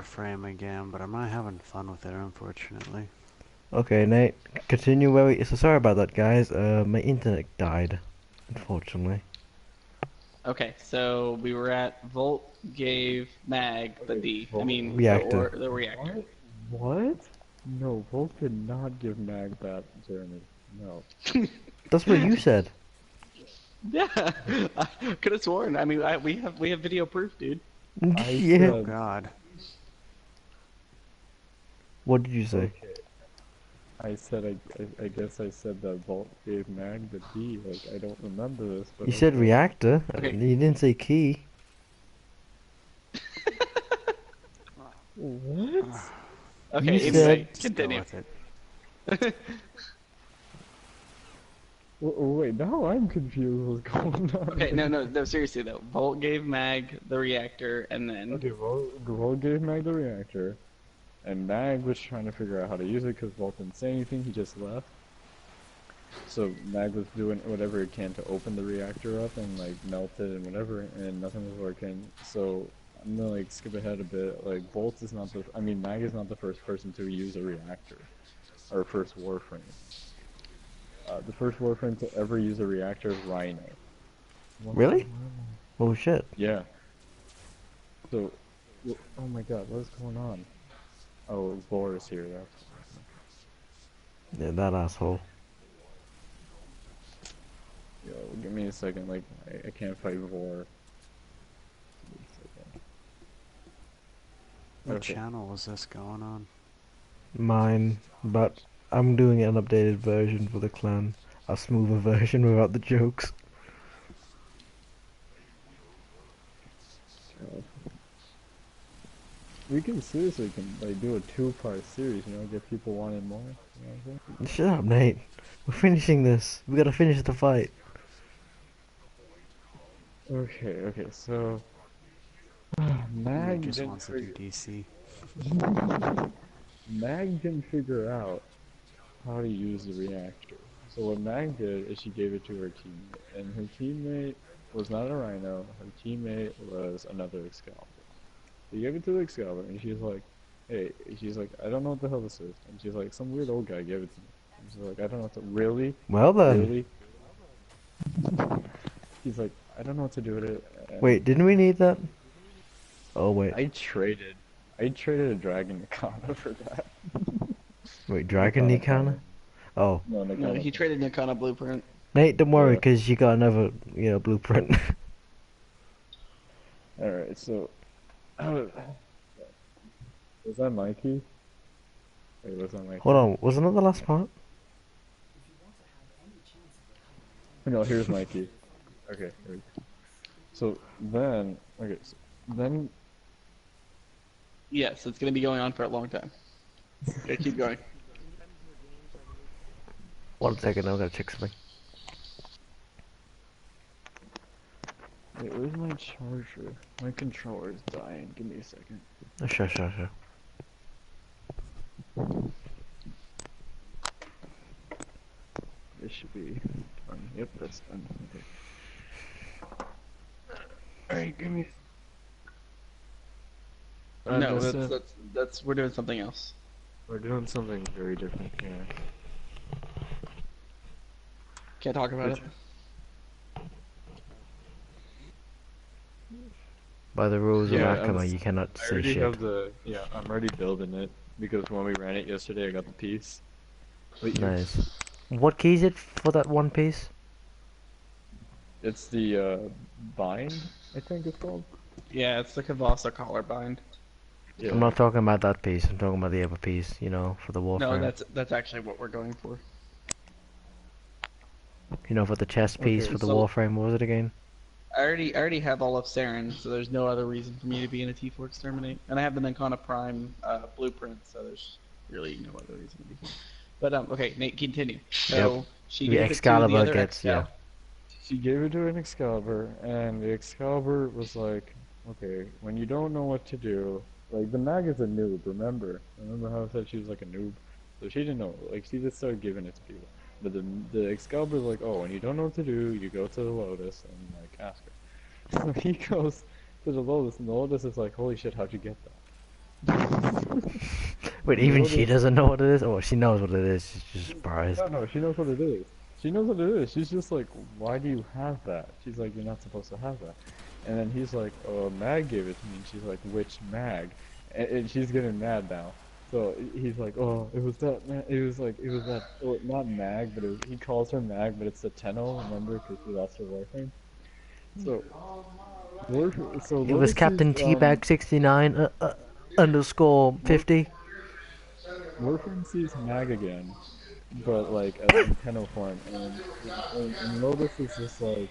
Warframe again, but I'm not having fun with it, unfortunately. Okay, Nate, continue where we. So sorry about that, guys. My internet died, unfortunately. Okay, so we were at Volt gave Mag the Okay, D. I Volt. mean Reactor. the reactor. What? What? No, Volt did not give Mag that, Jeremy. No. That's what you said. Yeah, I could have sworn. I mean, we have video proof, dude. I Yeah. Oh said, god. What did you say? okay. I guess I said that Volt gave Mag the D. Like, I don't remember this, but You said okay. reactor. Okay. You didn't say key. What? Okay, You anyway, said. Just go continue. with it. Wait, now I'm confused what's going on. Okay, no, seriously though. Volt gave Mag the reactor, and then Okay, Volt gave Mag the reactor, and Mag was trying to figure out how to use it because Volt didn't say anything, he just left. So Mag was doing whatever it can to open the reactor up and like melt it and whatever, and nothing was working. So I'm gonna like skip ahead a bit. Like Volt is not the, I mean Mag is not the first person to use a reactor, or first Warframe. The first Warframe to ever use a reactor is Rhino. Really? Oh shit. Yeah. So, oh my God, what is going on? Oh, Vor is here. That's Yeah, that asshole. yo. Give me a second. Like I can't fight Vor. What Okay. channel was this going on? Mine, but I'm doing an updated version for the clan. A smoother version without the jokes. We can seriously like do a two-part series. You know, get people wanting more. You know what I'm Shut up, Nate. We're finishing this. We gotta finish the fight. saying? Okay. Okay. So He Mag just didn't wants to do figure. DC. Mag didn't figure out how to use the reactor. So what Mag did is she gave it to her teammate, and her teammate was not a Rhino. Her teammate was another Excalibur. She gave it to the Excalibur, and she's like, "Hey," she's like, "I don't know what the hell this is." And she's like, "Some weird old guy gave it to me." And she's like, "I don't know what to really, Well then. really." He's like, "I don't know what to do with it." And Wait, didn't we need that? Oh wait. I traded a Dragon Nikana for that. Wait, Dragon Nikana Nikana? Cannon. Oh. No, no, he Nikana. traded Nikana Blueprint. Nate, don't worry, Yeah. because you got another, blueprint. All right, so. Was that Mikey? Wait, was that Mikey? Hold on, wasn't that the last part? No, here's Mikey. Okay, here we go. So then, okay, so then, Yes, it's gonna be going on for a long time. Okay, keep going. 1 second, I'm gonna check something. wait, where's my charger? My controller is dying. Give me a second. Oh, sure. This should be done. Yep, that's done. Okay. Alright, give me. No, Just, that's we're doing something else. we're doing something very different here. Can't talk about Which- it. By the rules of Yeah, Akama, you cannot I say already shit. have the. Yeah, I'm already building it because when we ran it yesterday, I got the piece. But Nice. What key is it for that one piece? It's the bind, I think it's called. Yeah, it's the Kavasa collar bind. Yeah. I'm not talking about that piece, I'm talking about the other piece, for the No, Warframe. that's actually what we're going for. For the chest piece Okay, for the so- Warframe, what was it again? I already have all of Saren, so there's no other reason for me to be in a T4 exterminate, and I have the Menkana Prime blueprint, so there's really no other reason to be. But okay, Nate, continue. So she The gave it to the Excalibur other gets, Excal. She gave it to an Excalibur, and the Excalibur was like, okay, when you don't know what to do, like, the Mag is a noob, remember? Remember how I said she was like a noob? So she didn't know, like, she just started giving it to people. But the Excalibur was like, oh, when you don't know what to do, you go to the Lotus and, like, ask her. So he goes to the Lotus, and the Lotus is like, holy shit, how'd you get that? Wait, And even she Lotus, doesn't know what it is? Oh, she knows what it is. She's just surprised. no, she knows what it is. She knows what it is. She's just like, why do you have that? She's like, you're not supposed to have that. And then he's like, oh, Mag gave it to me. And she's like, which Mag? And she's getting mad now. So he's like, oh, it was that man. It was that, oh, not Mag, but he calls her Mag, but it's the Tenno, remember? Because she lost her Warframe. So, so It was Lotus sees, Captain Teabag 69 underscore 50. Warframe sees Mag again, but like as in Tenno form, and Lotus is just like,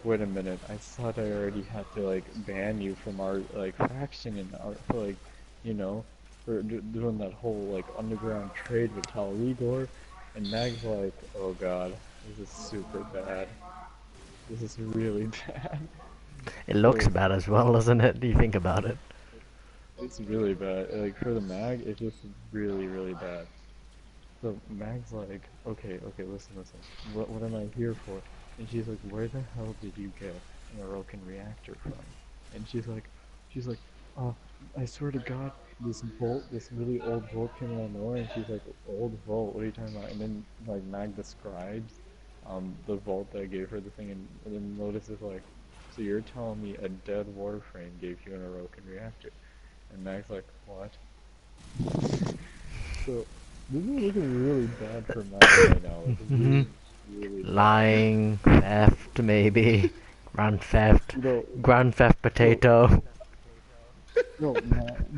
wait a minute, I thought I already had to like ban you from our like faction and our for like, you know, for doing that whole like underground trade with Tal Rigor, and Mag's like, oh god, this is super bad. This is really bad. It looks So bad as well, doesn't it? Do you think about it? it's really bad. Like for the Mag, it's just really, really bad. So Mag's like, okay, listen. What am I here for? And she's like, where the hell did you get an Orokin reactor from? And she's like, oh, I swear to God, this bolt, this really old bolt came out of nowhere. And she's like, old vault? What are you talking about? And then like Mag describes, the vault that gave her the thing, and then Lotus is like, so you're telling me a dead Warframe gave you an Orokin reactor? And Mag's like, what? So this is looking really bad for Mag right now. Like hmm really, really bad. Lying, theft, maybe. Grand theft. No, Grand theft potato. no, let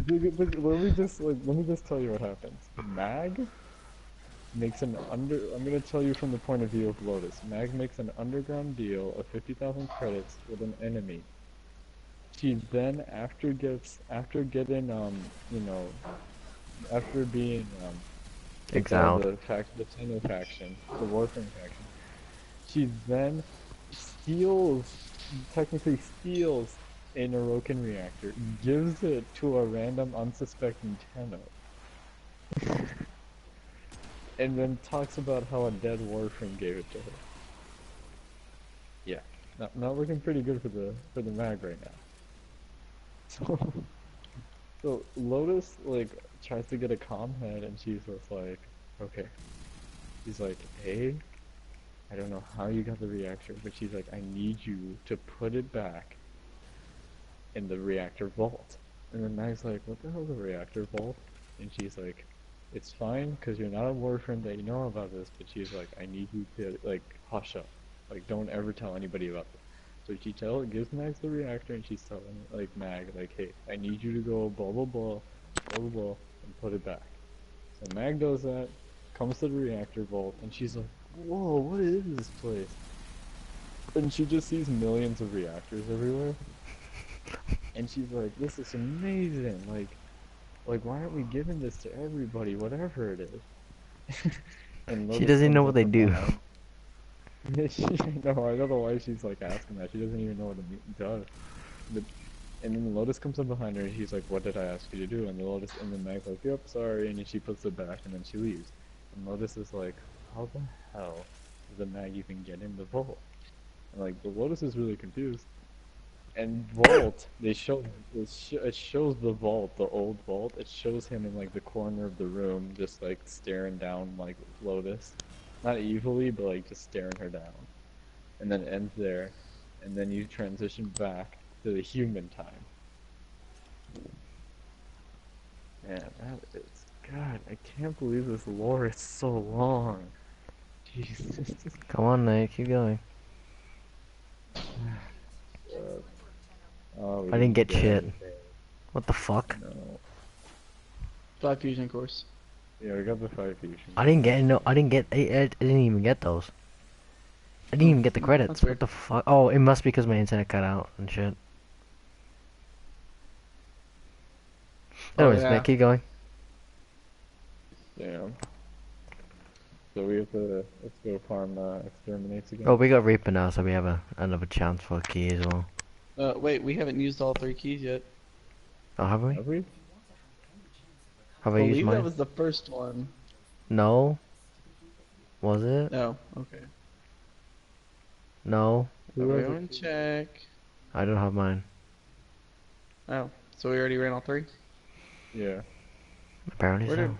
me just tell you what happens. Mag makes I'm gonna tell you from the point of view of Lotus. Mag makes an underground deal of 50,000 credits with an enemy. She then, after getting, you know, after being, kicked out of Exiled. the Tenno faction, the Warframe faction, she then steals, technically steals a Orokin reactor, gives it to a random unsuspecting Tenno, and then talks about how a dead Warframe gave it to her. Yeah, not looking pretty good for the Mag right now. So, so Lotus like tries to get a calm head, and she's just like, okay. She's like, hey, I don't know how you got the reactor, but she's like, I need you to put it back in the reactor vault. And then Mag's like, what the hell's a reactor vault? And she's like, it's fine, because you're not a Warframe that you know about this, but she's like, I need you to, like, hush up. Like, don't ever tell anybody about this. So she gives Max the reactor, and she's telling, like, Mag, like, hey, I need you to go blah, blah, blah, blah, blah, blah, and put it back. So Mag does that, comes to the reactor vault, and she's like, whoa, what is this place? And she just sees millions of reactors everywhere. And she's like, this is amazing, like why aren't we giving this to everybody, whatever it is? And She Lotus doesn't know comes what up they from do. behind. No, I don't know why she's like asking that. She doesn't even know what it does. But, and then Lotus comes up behind her and he's like, what did I ask you to do? And then Mag's like, yep, sorry, and then she puts it back and then she leaves. And Lotus is like, how the hell did the Mag even get in the vault? And like, the Lotus is really confused. And vault, it shows the vault, the old vault. It shows him in like the corner of the room, just like staring down like Lotus, not evilly, but like just staring her down. And then it ends there, and then you transition back to the human time. Man, that is, God, I can't believe this lore is so long. Jesus. Come on, Nate, keep going. Oh, we I didn't get shit. anything. What the fuck? No. 5 fusion course. Yeah, we got the 5 fusion. I didn't get I didn't even get those. I didn't even get the credits. That's What weird. the fuck? Oh, it must be because my internet cut out and shit. Anyways, yeah. Nick, keep going. Damn. So we have to, let's go farm exterminates again. Oh, we got Reaper now, so we have another chance for a key as well. Wait, we haven't used all 3 keys yet. Oh, have we? Have we? Have I I used believe mine? that was the first one. No. Was it? No, okay. No. Everyone check. I don't have mine. Oh, so we already ran all 3? Yeah. Apparently so.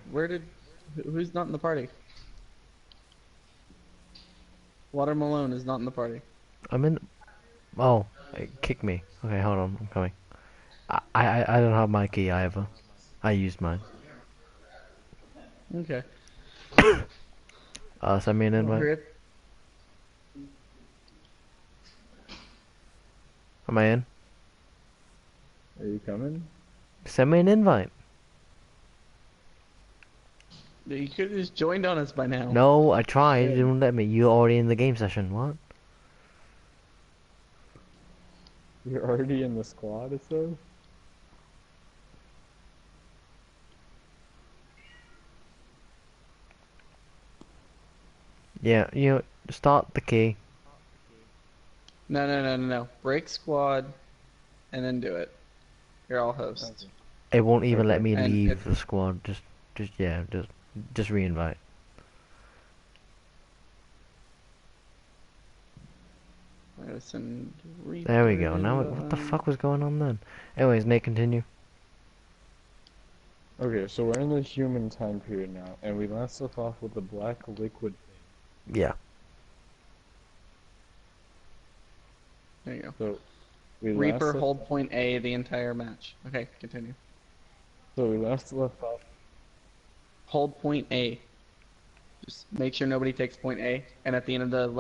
Who's not in the party? Watermerhlone is not in the party. I'm in. Oh, kick me. Okay, hold on. I'm coming. I don't have my key either. I used mine. Okay. Send me an Well, invite. hurry up. Am I in? Are you coming? Send me an invite. You could have just joined on us by now. No, I tried. Yeah. It didn't let me. You're already in the game session. What? You're already in the squad, it says? Yeah, start the key. No. Break squad, and then do it. You're all hosts. It won't even let Okay. me And leave the squad. Just re-invite. There we go. Now, what the fuck was going on then? Anyways, Nate, continue. Okay, so we're in the human time period now, and we last left off with the black liquid thing. Yeah. There you go. So we Reaper last hold point A the entire match. Okay, continue. So we last left off. Hold point A. Just make sure nobody takes point A, and at the end of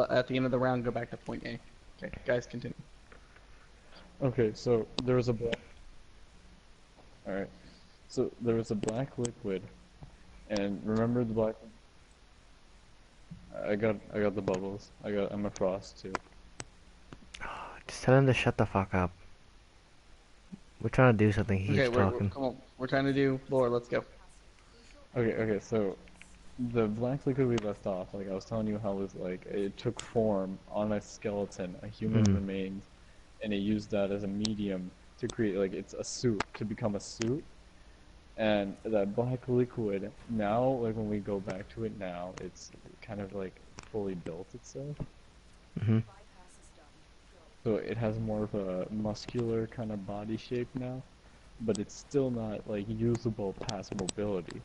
the round, go back to point A. Okay, guys, continue. Okay, so there was a black. All right, so there was a black liquid, and remember the black. I got the bubbles. I'm a frost too. Just tell him to shut the fuck up. We're trying to do something. He's Okay, talking. come on. We're trying to do lore. Let's go. Okay, so the black liquid we left off, like I was telling you how it was like it took form on a skeleton, a human remains, and it used that as a medium to create like it's a suit to become a suit. And that black liquid now, like when we go back to it now, it's kind of like fully built itself. Mhm. So it has more of a muscular kind of body shape now, but it's still not like usable past mobility.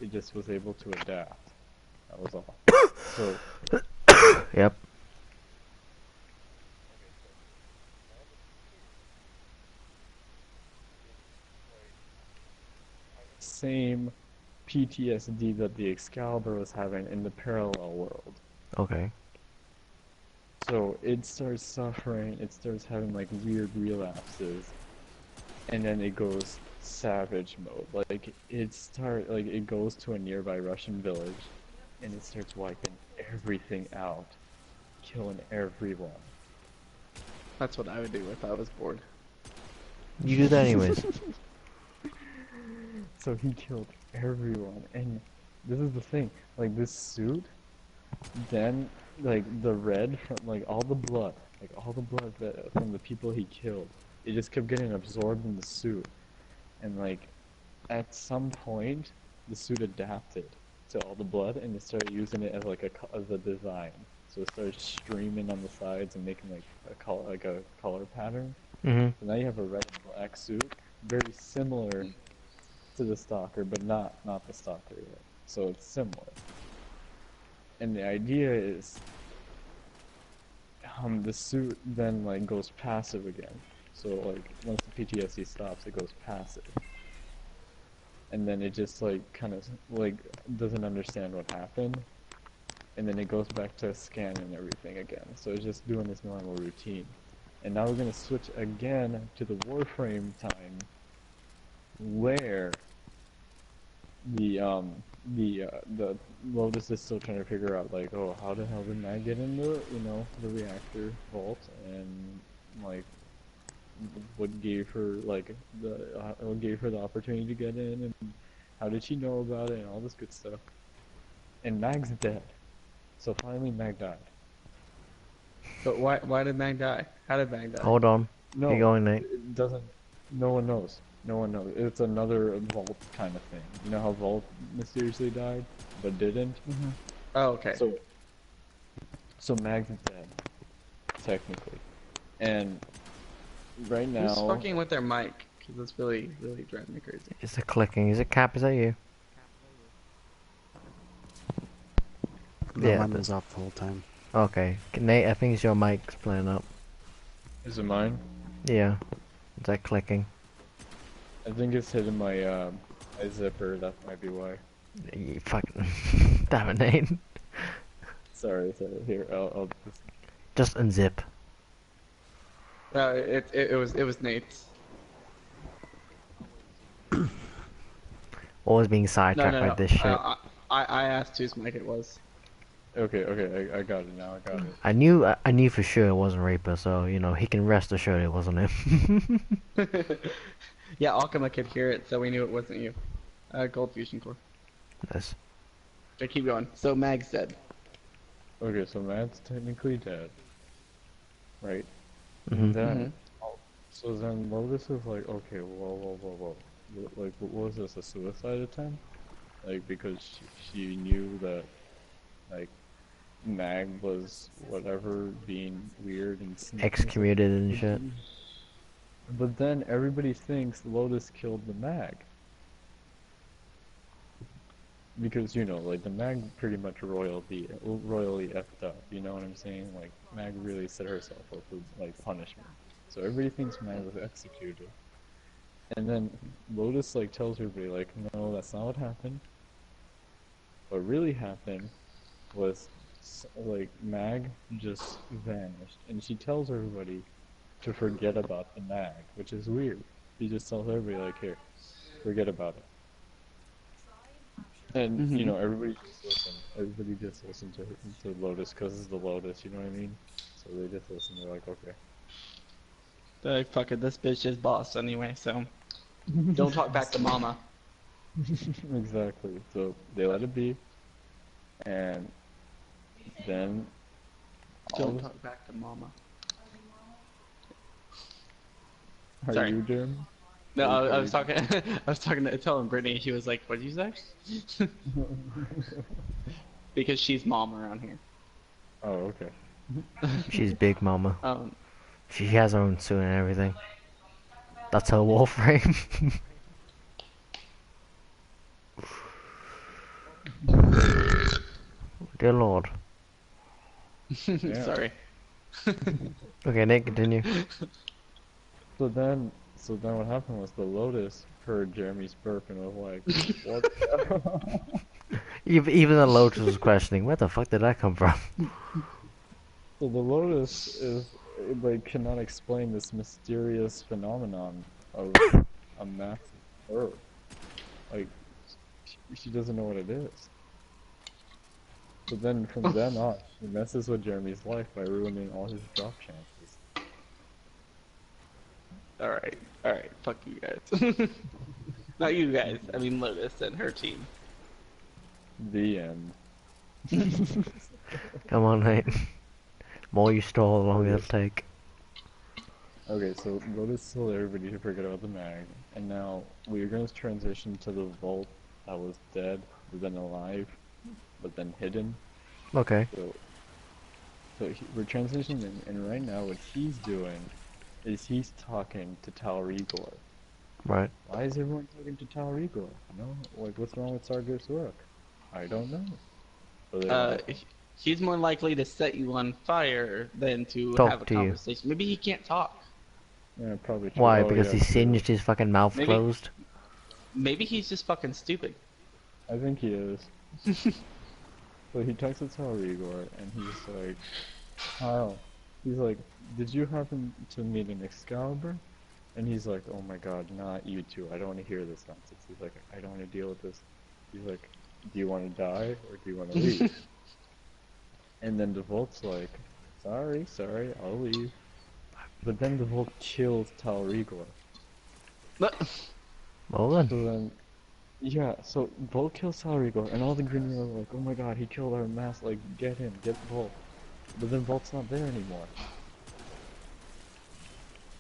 It just was able to adapt. That was all. So Yep. same PTSD that the Excalibur was having in the parallel world. Okay. So it starts suffering, it starts having like weird relapses, and then it goes savage mode. Like it goes to a nearby Russian village, and it starts wiping everything out, killing everyone. That's what I would do if I was bored. You do that anyways. So he killed everyone, and this is the thing, like this suit, then like the red from like all the blood from the people he killed, it just kept getting absorbed in the suit, and like at some point the suit adapted to all the blood and it started using it as like as a design. So it started streaming on the sides and making like a color pattern. Mhm. So now you have a red and black suit, very similar to the stalker, but not the stalker yet. So it's similar. And the idea is, the suit then like goes passive again. So like once the PTSD stops, it goes passive. And then it just like kind of like doesn't understand what happened. And then it goes back to scanning everything again. So it's just doing this normal routine. And now we're gonna switch again to the Warframe time, where the Lotus is still trying to figure out like, oh, how the hell did I get in the reactor vault, and like what gave her the opportunity to get in, and how did she know about it, and all this good stuff. And Mag's dead. So finally Mag died. But why did Mag die? How did Mag die? Hold on. No, Keep going, Nate. it doesn't. No one knows. No one knows. It's another Vault kind of thing. You know how Vault mysteriously died, but didn't? Oh, okay. So Mag's dead, technically. And right now... Who's fucking with their mic? Because that's really, really driving me crazy. Is it clicking? Is it Cap? Is that you? No, Yeah, mine was off the whole time. okay. Nate, I think it's your mic's playing up. Is it mine? Yeah. Is that clicking? I think it's hitting my my zipper. That might be why. You fucking... Damn it, Nate. Sorry. Here, I'll Just unzip. It was Nate's. Always being No, sidetracked no, by no. this shit. I asked whose mic it was. Okay, I got it now. I got it. I knew for sure it wasn't Reaper, so you know he can rest assured it wasn't him. Yeah, Alchema could hear it, so we knew it wasn't you. Gold Fusion Core. Nice. Okay, keep going. So Mag's dead. Okay, so Matt's technically dead, right? Mhm. Then, so then Lotus is like, okay, whoa. Like, what was this, a suicide attempt? Like, because she knew that, like, Mag was, whatever, being weird and sneaky. Excommunicated and shit. But then everybody thinks Lotus killed the Mag. Because, you know, like, the Mag pretty much royally effed up, you know what I'm saying? Like, Mag really set herself up with, like, punishment. So everybody thinks Mag was executed. And then Lotus, like, tells everybody, like, no, that's not what happened. What really happened was, like, Mag just vanished. And she tells everybody to forget about the Mag, which is weird. She just tells everybody, like, here, forget about it. And, you know, everybody just listened to Lotus because it's the Lotus, you know what I mean? So they just listen, they're like, okay. They're like, fuck it, this bitch is boss anyway, so don't talk back to mama. Exactly. So they let it be, and then Don't talk back to mama. Are Sorry. you Jeremy? No, I was talking. I was talking to telling Brittany. She was like, "What did you say?" Because she's mom around here. Oh, okay. She's big mama. Um, She has her own suit and everything. That's her Warframe. Dear Lord. sorry. Okay, Nate, continue. So then what happened was the Lotus heard Jeremy's burp and was like, what the Even the Lotus was questioning, where the fuck did that come from? So the Lotus like, cannot explain this mysterious phenomenon of a massive burp. Like, she doesn't know what it is. So then, from then on, she messes with Jeremy's life by ruining all his drop chances. All right. Fuck you guys. Not you guys. I mean Lotus and her team. The end. Come on, Nate. More you stall, the longer it'll take. Okay, so Lotus told everybody to forget about the mag, and now we're going to transition to the vault that was dead, but then alive, but then hidden. Okay. We're transitioning, and right now what he's doing is he's talking to Tal'Rigor. Right. Why is everyone talking to Tal'Rigor? You know, like, what's wrong with Sargeras Uruk? I don't know. So they're He's more likely to set you on fire than to Talk have a to you. conversation. Maybe he can't talk. yeah, probably true. Why? Oh, Because yeah, he true. singed his fucking mouth Maybe. closed? Maybe he's just fucking stupid. I think he is. So he talks to Tal'Rigor, and he's like, Kyle, he's like, did you happen to meet an Excalibur? And he's like, oh my god, not you two, I don't want to hear this nonsense. He's like, I don't want to deal with this. He's like, do you want to die, or do you want to leave? And then the Volt's like, sorry, I'll leave. But then the Volt kills Tal'Rigor. Well then. So then, yeah, so Volt kills Tal'Rigor, and all the Green Men are like, oh my god, he killed our mass, like, get him, get Volt. But then Volt's not there anymore.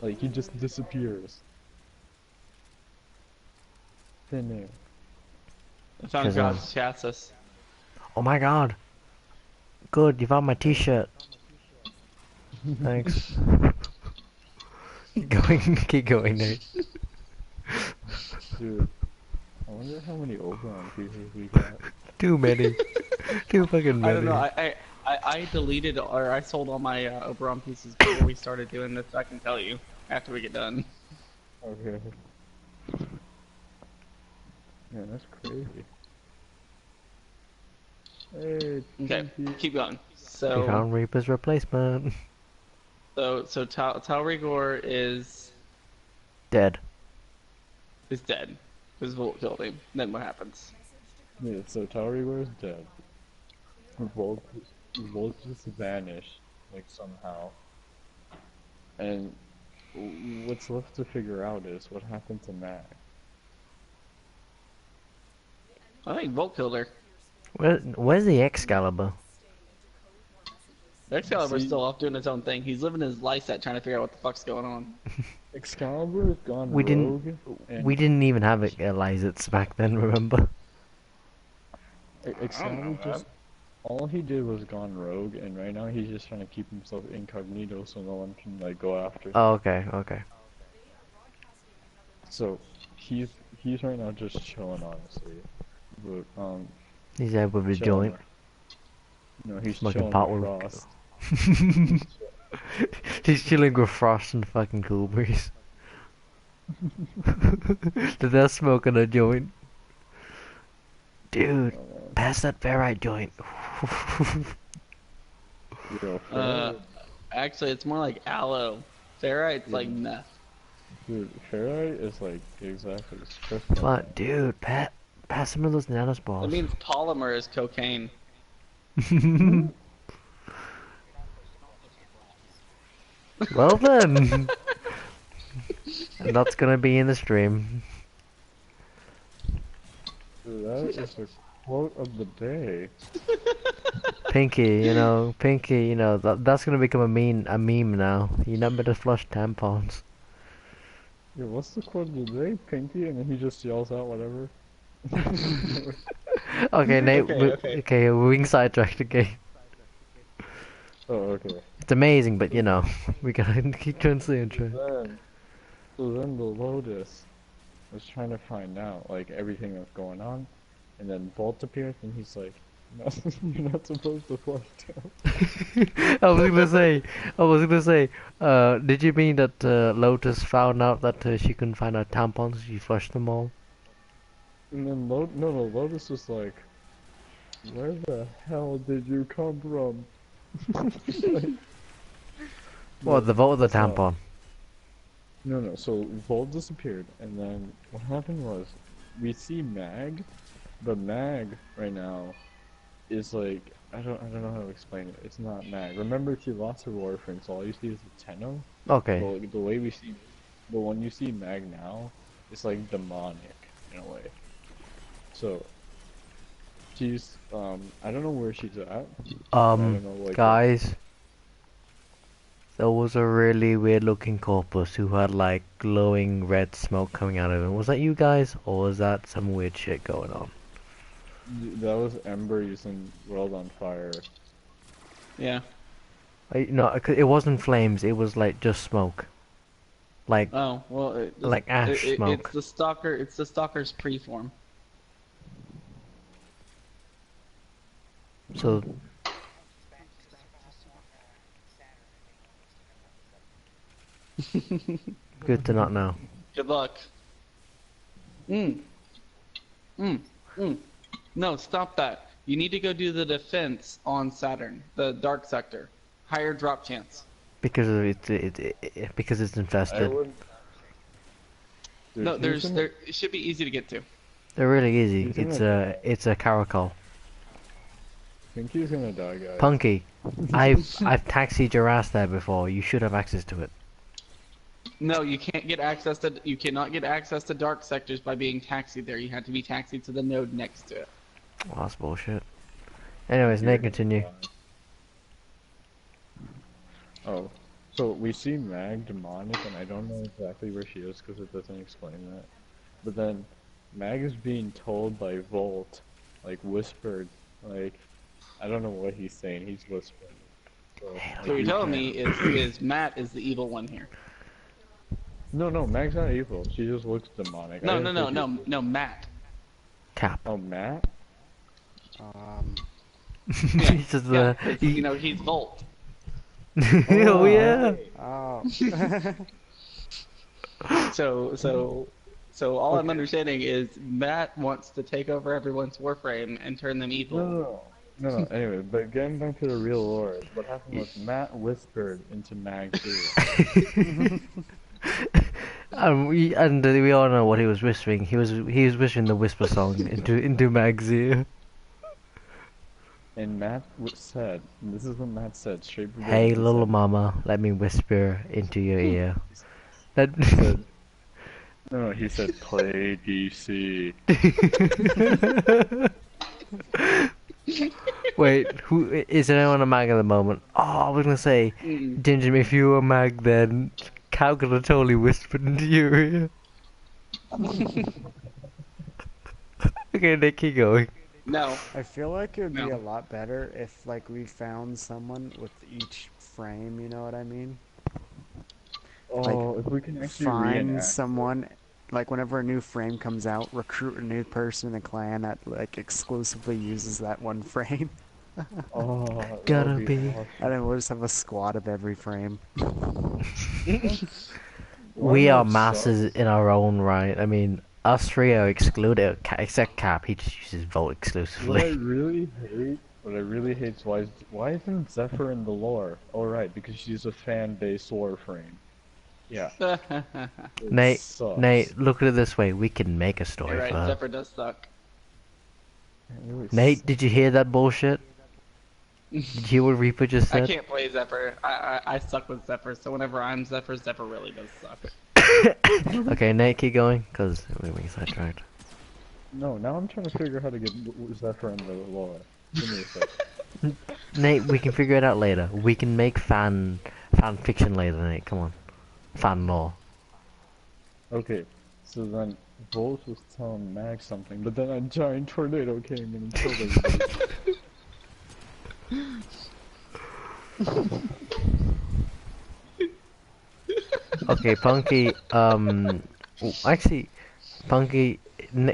Like, he just disappears. Thin air. I found Shazam. God's chassis. Oh my god. Good, you found my t-shirt. Thanks. Keep going, Nate. Dude, I wonder how many Oberon pieces we got. Too many. Too fucking I don't many. know. I deleted or I sold all my Oberon pieces before we started doing this. I can tell you after we get done. Okay. Man, that's crazy. Hey, Okay, Tinky. keep going. We So found Reaper's replacement. Talrigor Dead. is dead. Because Volt killed him. Then what happens? Yeah, so Taurigo is dead. Volt, Volt just vanished, like somehow. And what's left to figure out is what happened to Mac. I think Volt killed her. Where's the Excalibur? Excalibur's See- still off doing his own thing. He's living his Lyset trying to figure out what the fuck's going on. Excalibur has gone We rogue. didn't. And We didn't even have Elizets back then. Remember? Excalibur just all he did was gone rogue, and right now he's just trying to keep himself incognito so no one can like go after him. Oh, okay, okay. So he's right now just chilling, honestly. But He's there with his chilling. joint. No, he's Smoking chilling pot with with- Frost. He's chilling with Frost and fucking Cool Breeze. They're smoking a joint. Dude, pass that ferrite joint. Yo, Actually, it's more like aloe. Ferrite's like meth. dude, ferrite is like exactly it's But dude, pass some of those nanos That balls. means polymer is cocaine. Well then. And that's gonna be in the stream. Dude, that is the quote of the day. Pinky, that's gonna become a meme now. You never to flush tampons. Yeah, what's the quote of the day? Pinky, and then he just yells out whatever. Okay, Nate. Okay. We're being sidetracked again. Oh, okay. It's amazing, but we gotta keep trying to the intro. So then the Lotus was trying to find out like everything that's going on, and then Bolt appears, and he's like, no, "You're not supposed to flush down." I was gonna say, did you mean that Lotus found out that she couldn't find her tampons? She flushed them all. And then Lotus was like, "Where the hell did you come from?" Like, Well, the vote of the so- tampon. No. So Volt disappeared, and then what happened was we see Mag, but Mag right now is like I don't know how to explain it. It's not Mag. Remember, she lost her Warframe, so all you see is the Tenno. Okay. The way we see, but when you see Mag now, it's like demonic in a way. So she's I don't know where she's at. I don't know, like, Guys, there was a really weird looking corpus who had like glowing red smoke coming out of him. Was that you guys, or was that some weird shit going on? That was Ember using World on Fire. Yeah. No, it wasn't flames. It was like just smoke. Like Oh well. Like ash smoke. It's the stalker. It's the stalker's preform. so. Good to not know. Good luck. No, stop that. You need to go do the defense on Saturn, the dark sector. Higher drop chance. Because of because it's I infested. would. Dude, No, he's gonna- it should be easy to get to. They're really easy. He's gonna It's a caracol. Pinky's gonna die, guys. Punky, I've taxied your ass there before. You should have access to it. No, you can't get access to. You cannot get access to dark sectors by being taxied there. You have to be taxied to the node next to it. Well, that's bullshit. Anyways, Nate, continue. Oh, so we see Mag demonic, and I don't know exactly where she is because it doesn't explain that. But then Mag is being told by Volt, like whispered, like I don't know what he's saying. He's whispering. So you're telling me is Matt is the evil one here? No, Mag's not evil. She just looks demonic. I No, didn't no, think no, no, no, Matt. Cap. Oh, Matt? Yeah, He's just yeah. the. It's, you know, he's Volt. Oh yeah. Oh. So all I'm Okay. understanding is Matt wants to take over everyone's Warframe and turn them evil. No. Anyway, but getting back to the real lore, what happened was Matt whispered into Mag's ear. And we all know what he was whispering. He was whispering the whisper song into Mag's ear. And Matt said, and this is what Matt said, straight from Hey, he little said, mama, let me whisper into your ear. That. he said, no, he said, play DC. Wait, who is anyone a mag at the moment? Oh, I was gonna say, Mm. Ginger, if you were a mag, then Cow could have totally whispered into your ear. Okay, Nick, keep going. No. I feel like it would be No. a lot better if, like, we found someone with each frame, you know what I mean? Oh, if we can actually Find reenact. someone, like, whenever a new frame comes out, recruit a new person in the clan that, like, exclusively uses that one frame. Oh, that Gotta would be. awesome. And then we'll just have a squad of every frame. We are Warlord masters sucks. in our own right. I mean, us three are excluded, except Cap. He just uses Volt What I exclusively. really hate is why isn't Zephyr in the lore? Oh right, because she's a fan-based Warframe. Yeah, it Nate, sucks. Nate, look at it this way: we can make a story You're for right. her. Zephyr does suck. It really Nate, did you hear that bullshit? Did you hear what Reaper just I said? can't play Zephyr. I suck with Zephyr. So whenever I'm Zephyr, Zephyr really does suck. Okay, Nate, keep going, cause we're being sidetracked. No, now I'm trying to figure out how to get Zephyr in the lore. Give me a sec. Nate, we can figure it out later. We can make fan fiction later, Nate. Come on, fan lore. Okay, so then Volt was telling Mag something, but then a giant tornado came in and killed everybody. Okay, Punky. Actually, Punky.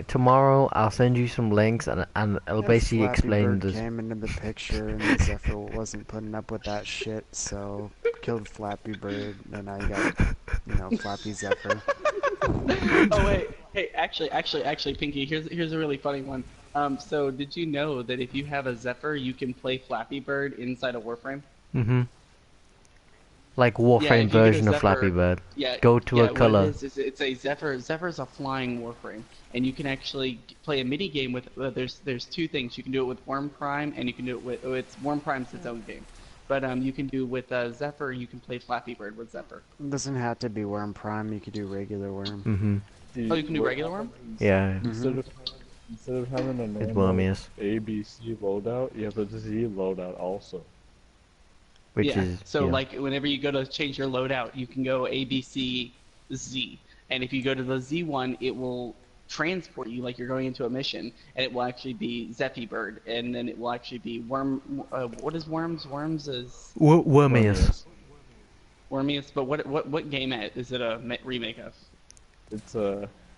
Tomorrow I'll send you some links and it'll basically Flappy explain Bird this. came into the picture and Zephyr wasn't putting up with that shit, so killed Flappy Bird, and now you got, you know, Flappy Zephyr. Oh wait, hey, actually, Pinky, here's a really funny one. So did you know that if you have a Zephyr, you can play Flappy Bird inside a Warframe? Mhm. Like Yeah, Warframe if you get a version of Flappy Zephyr, Bird. yeah, Go to yeah. a What color. it is it's a Zephyr. Zephyr's a flying Warframe, and you can actually play a mini game with. There's two things you can do it with Worm Prime, and you can do it with. Oh, it's Worm Prime's its own game, but you can do with Zephyr. You can play Flappy Bird with Zephyr. It doesn't have to be Worm Prime, you could do regular Worm. Mhm. Oh, you can do what regular Worm? happens- Yeah. Instead of having a It's normal wormiest. ABC loadout, you have a Z loadout also. Which Yeah. is So yeah. like whenever you go to change your loadout, you can go A, B, C, Z, and if you go to the Z one, it will transport you like you're going into a mission, and it will actually be Zeppy Bird, and then it will actually be Worm. What is Worms? Worms is Wormiest. Wormiest. But what game is it a remake of? It's It's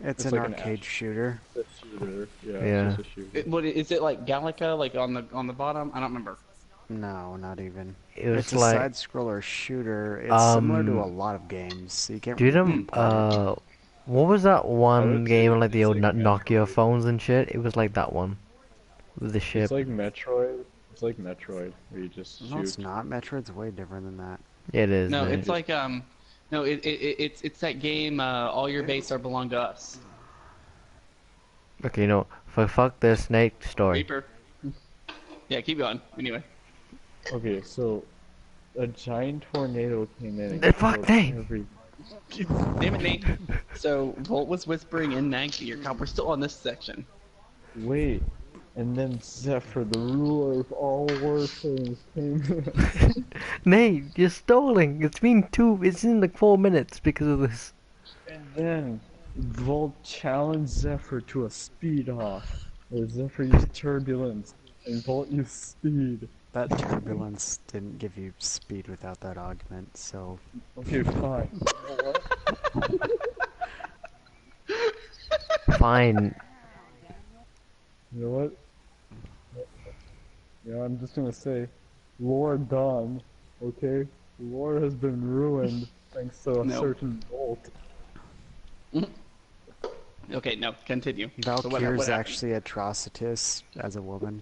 It's an like an arcade shooter. a shooter. Yeah, Yeah. it's just a shooter. What is it like Gallica? Like on the bottom? I don't remember. No, not even. It was It's a like side-scroller shooter. It's similar to a um. lot of games, so you can't Do you really know pinpoint it. what was that I one would game say on like the it's old like Nokia Metroid. phones and shit? It was like that one with the ship. It's like Metroid. It's like Metroid, where you just No, it's shoot. not. Metroid's way different than that. It is. No, Nate. it's like no, it's that game. All your base are belong to us. Okay, you know, fuck this Nate story. Reaper. Yeah, keep going. Anyway. Okay, so a giant tornado came in and Fuck killed Nate. every. Damn it, Nate. So Volt was whispering in Mag's ear. God, we're still on this section. Wait, and then Zephyr, the ruler of all warframes, came in. Nate, you're stalling. It's in like 4 minutes because of this. And then Volt challenged Zephyr to a speed off, where Zephyr used turbulence and Volt used speed. That turbulence didn't give you speed without that augment, so Okay, fine. You know what? Fine. You know what? You know, I'm just gonna say, lore done. Okay, lore has been ruined thanks to a No. certain Bolt. Okay, no, continue. So Valkyr's what happened? actually atrocitus as a woman.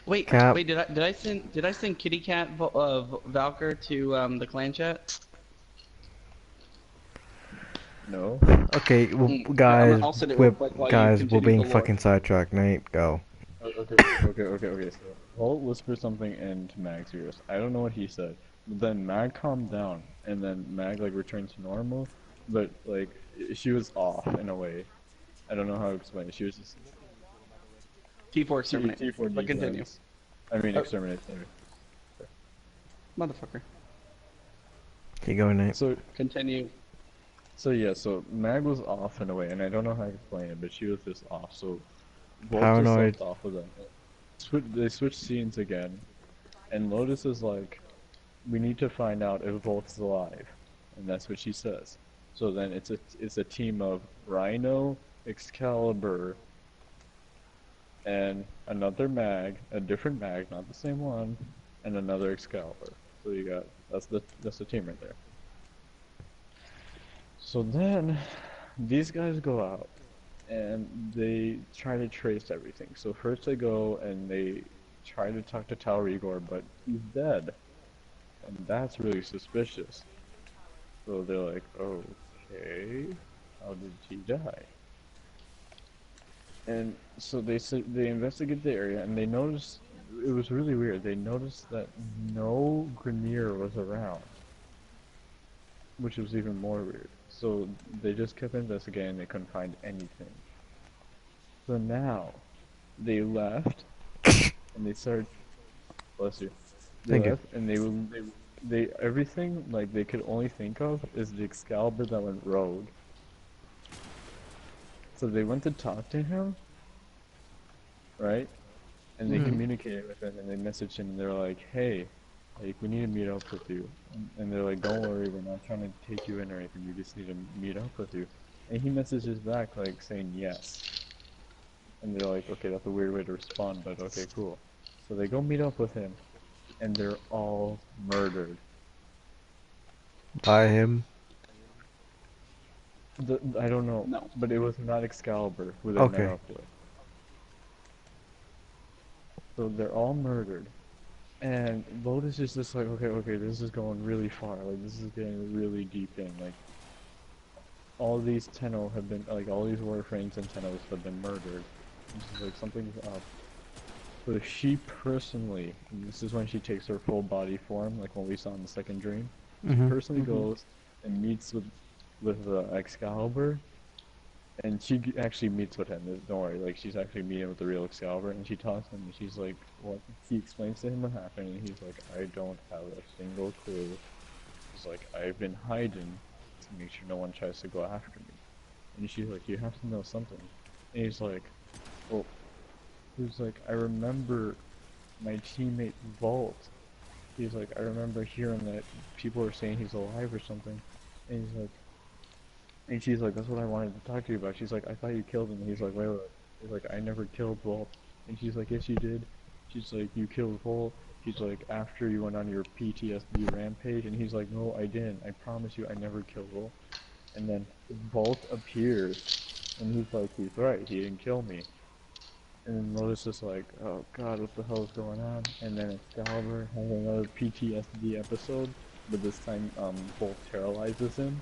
Wait, Cap. wait, did I send Kitty Cat Valkyr to the clan chat? No. Okay, well, Okay, guys, I'll send it real quick while you we're continue with being the lore. fucking sidetracked. Nate, go. Okay. So Bolt whispered something into Mag's ears. I don't know what he said. But then Mag calmed down, and then Mag like returned to normal. But like she was off in a way. I don't know how to explain it. She was just T4 exterminate. T4 But continue. defense. I mean Oh, exterminate. Sorry. motherfucker. Keep going, Nate. So Continue. yeah, so Mag was off in a way, and I don't know how to explain it, but she was just off. So Bolt just Paranoid. left off with them. They switched scenes again, and Lotus is like, "We need to find out if Volt's alive," and that's what she says. So then it's a team of Rhino, Excalibur, and another Mag, a different Mag, not the same one, and another Excalibur. So you got that's the team right there. So then these guys go out and they try to trace everything. So first they go and they try to talk to Tal Rigor, but he's dead. And that's really suspicious. So they're like, okay, how did he die? And so they investigate the area and they notice it was really weird. They noticed that no Grenier was around, which was even more weird. So they just kept investigating. They couldn't find anything. So now they left and they started. Bless you. They Thank you. left and they everything like they could only think of is the Excalibur that went rogue. So they went to talk to him, right? And they communicated with him and they messaged him and they're like, hey, like we need to meet up with you. And they're like, don't worry, we're not trying to take you in or anything. We just need to meet up with you. And he messages back like saying yes. And they're like, okay, that's a weird way to respond, but okay, cool. So they go meet up with him, and they're all murdered. By him. I don't know, No. but it was not Excalibur who they met Okay. up with. So they're all murdered. And Lotus is just like, okay, this is going really far. Like, this is getting really deep in. Like, all these Tenno have been, like, all these Warframes and Tennos have been murdered. And she's like, something's up. So she personally, and this is when she takes her full body form, like what we saw in the second dream, she personally goes and meets with Excalibur, and she actually meets with him. Don't worry, like she's actually meeting with the real Excalibur, and she talks to him, and she's like, what? He explains to him what happened, and he's like, I don't have a single clue. He's like, I've been hiding to make sure no one tries to go after me. And she's like, you have to know something. And he's like, well. He's like, I remember my teammate Vault. He's like, I remember hearing that people were saying he's alive or something. And he's like, and she's like, that's what I wanted to talk to you about. She's like, I thought you killed him. And he's like, wait. He's like, I never killed Vault. And she's like, yes, you did. She's like, you killed Vault. He's like, after you went on your PTSD rampage. And he's like, no, I didn't. I promise you, I never killed Vault. And then Vault appears. And he's like, he's right. He didn't kill me. And then Lotus is like, oh god, what the hell is going on? And then Excalibur has another PTSD episode, but this time, Bolt paralyzes him.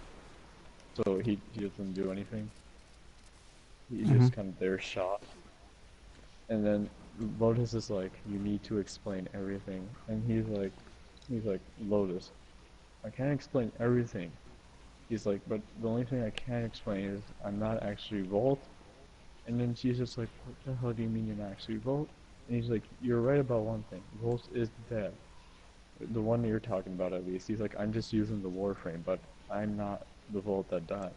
So he doesn't do anything. He's just kind of there shot. And then Lotus is like, you need to explain everything. And he's like, Lotus, I can't explain everything. He's like, but the only thing I can explain is I'm not actually Volt. And then she's just like, what the hell do you mean you're not actually Volt? And he's like, you're right about one thing. Volt is dead. The one that you're talking about at least. He's like, I'm just using the Warframe, but I'm not the Volt that died.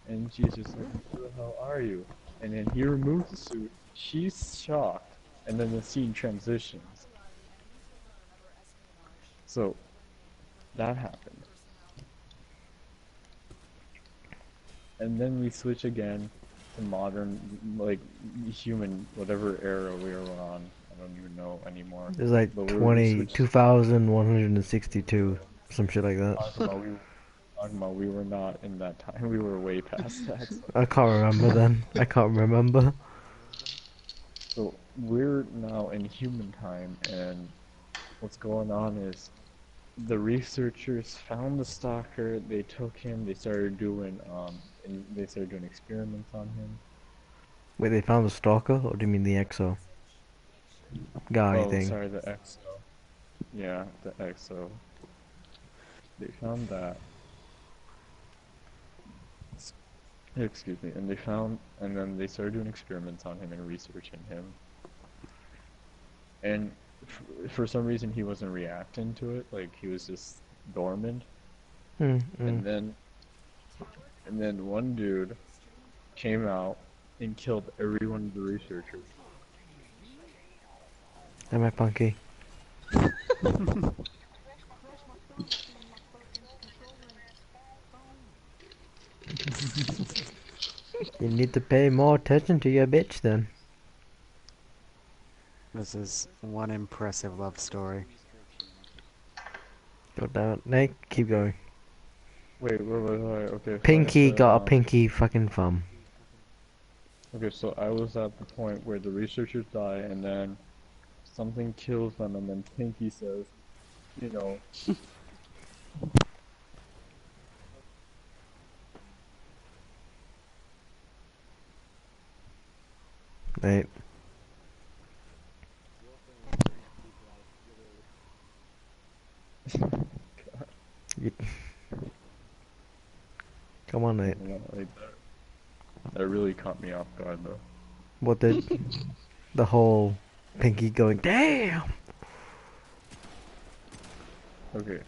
And she's just like, who the hell are you? And then he removes the suit. She's shocked. And then the scene transitions. So, that happened. And then we switch again the modern, like, human, whatever era we were on. I don't even know anymore. It's like But we 20, switched. 2162, some shit like that. Talking about we were not in that time. We were way past that. I can't remember then. I can't remember. So we're now in human time, and what's going on is the researchers found the stalker. They took him. They started doing experiments on him. Wait, they found the stalker, or do you mean the exo guy Oh, thing? sorry, the EXO. Yeah, the EXO. They found that. Excuse me, and then they started doing experiments on him and researching him. And for some reason, he wasn't reacting to it. Like he was just dormant. Hmm. And then one dude came out and killed every one of the researchers. Am I punky? You need to pay more attention to your bitch then. This is one impressive love story. God damn it. Nate, keep going. Wait, okay. So Pinky got a pinky fucking thumb. okay, so I was at the point where the researchers die, and then something kills them, and then Pinky says, you know, Nate. You- Come on, Nate. like that really caught me off guard though. What did the whole pinky going, damn! Okay,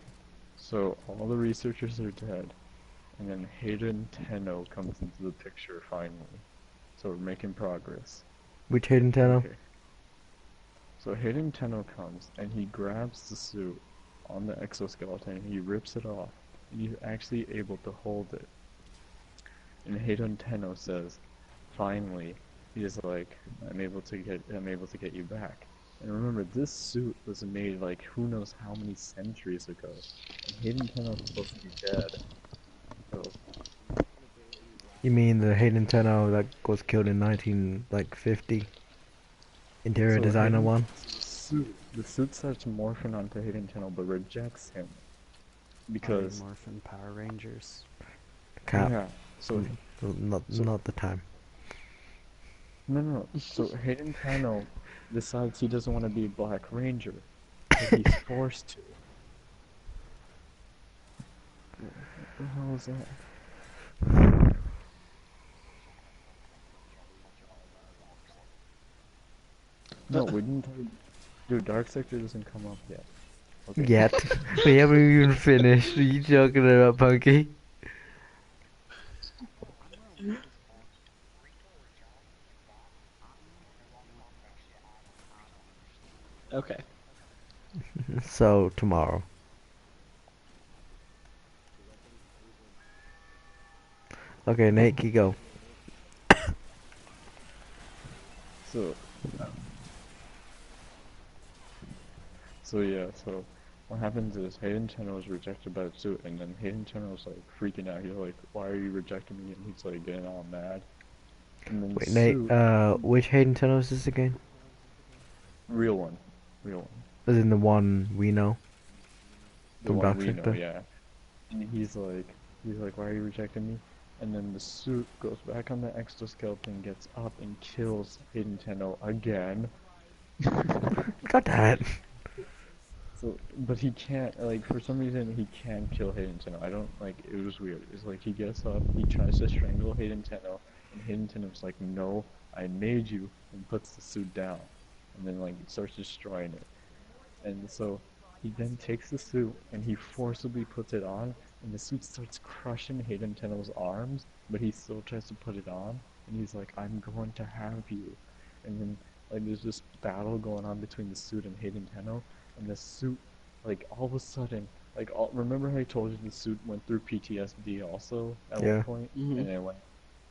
so all the researchers are dead, and then Hayden Tenno comes into the picture finally. So we're making progress. Which Hayden Tenno? Okay. So Hayden Tenno comes, and he grabs the suit on the exoskeleton, and he rips it off, and he's actually able to hold it. And Hayden Tenno says, finally, he's like, I'm able to get you back. And remember, this suit was made like who knows how many centuries ago, and Hayden Tenno's supposed to be dead. So You mean the Hayden Tenno that was killed in 50? Interior so designer one? the suit starts morphing onto Hayden Tenno, but rejects him because Morphin Power Rangers. Cap. yeah. So Not the time. no. So Hayden Tenno decides he doesn't want to be Black Ranger, but he's forced to. What the hell is that? No, we didn't. Dude, Dark Sector doesn't come up yet. Okay. Yet. We haven't even finished. Are you joking about Punky? Okay. So, tomorrow. Okay, Nate, you go. So, so what happens is Hayden Tenno is rejected by the suit, and then Hayden Tenno's like freaking out. He's like, "Why are you rejecting me?" And he's like getting all mad. And then Wait, suit, Nate, which Hayden Tenno is this again? real one. As in the one we know? The From one Dark we Sector? know, yeah. And he's like, "Why are you rejecting me?" And then the suit goes back on the exoskeleton, gets up, and kills Hayden Tenno again. God damn it. So, but he can't, like, for some reason, he can kill Hayden Tenno. I don't, like, it was weird. It's like, he gets up, he tries to strangle Hayden Tenno, and Hayden Tenno's like, no, I made you, and puts the suit down. And then, like, starts destroying it. And so, he then takes the suit, and he forcibly puts it on, and the suit starts crushing Hayden Tenno's arms, but he still tries to put it on, and he's like, I'm going to have you. And then, like, there's this battle going on between the suit and Hayden Tenno, and the suit, like, all of a sudden, remember how I told you the suit went through PTSD also at Yeah. one point? Mhm. And it went,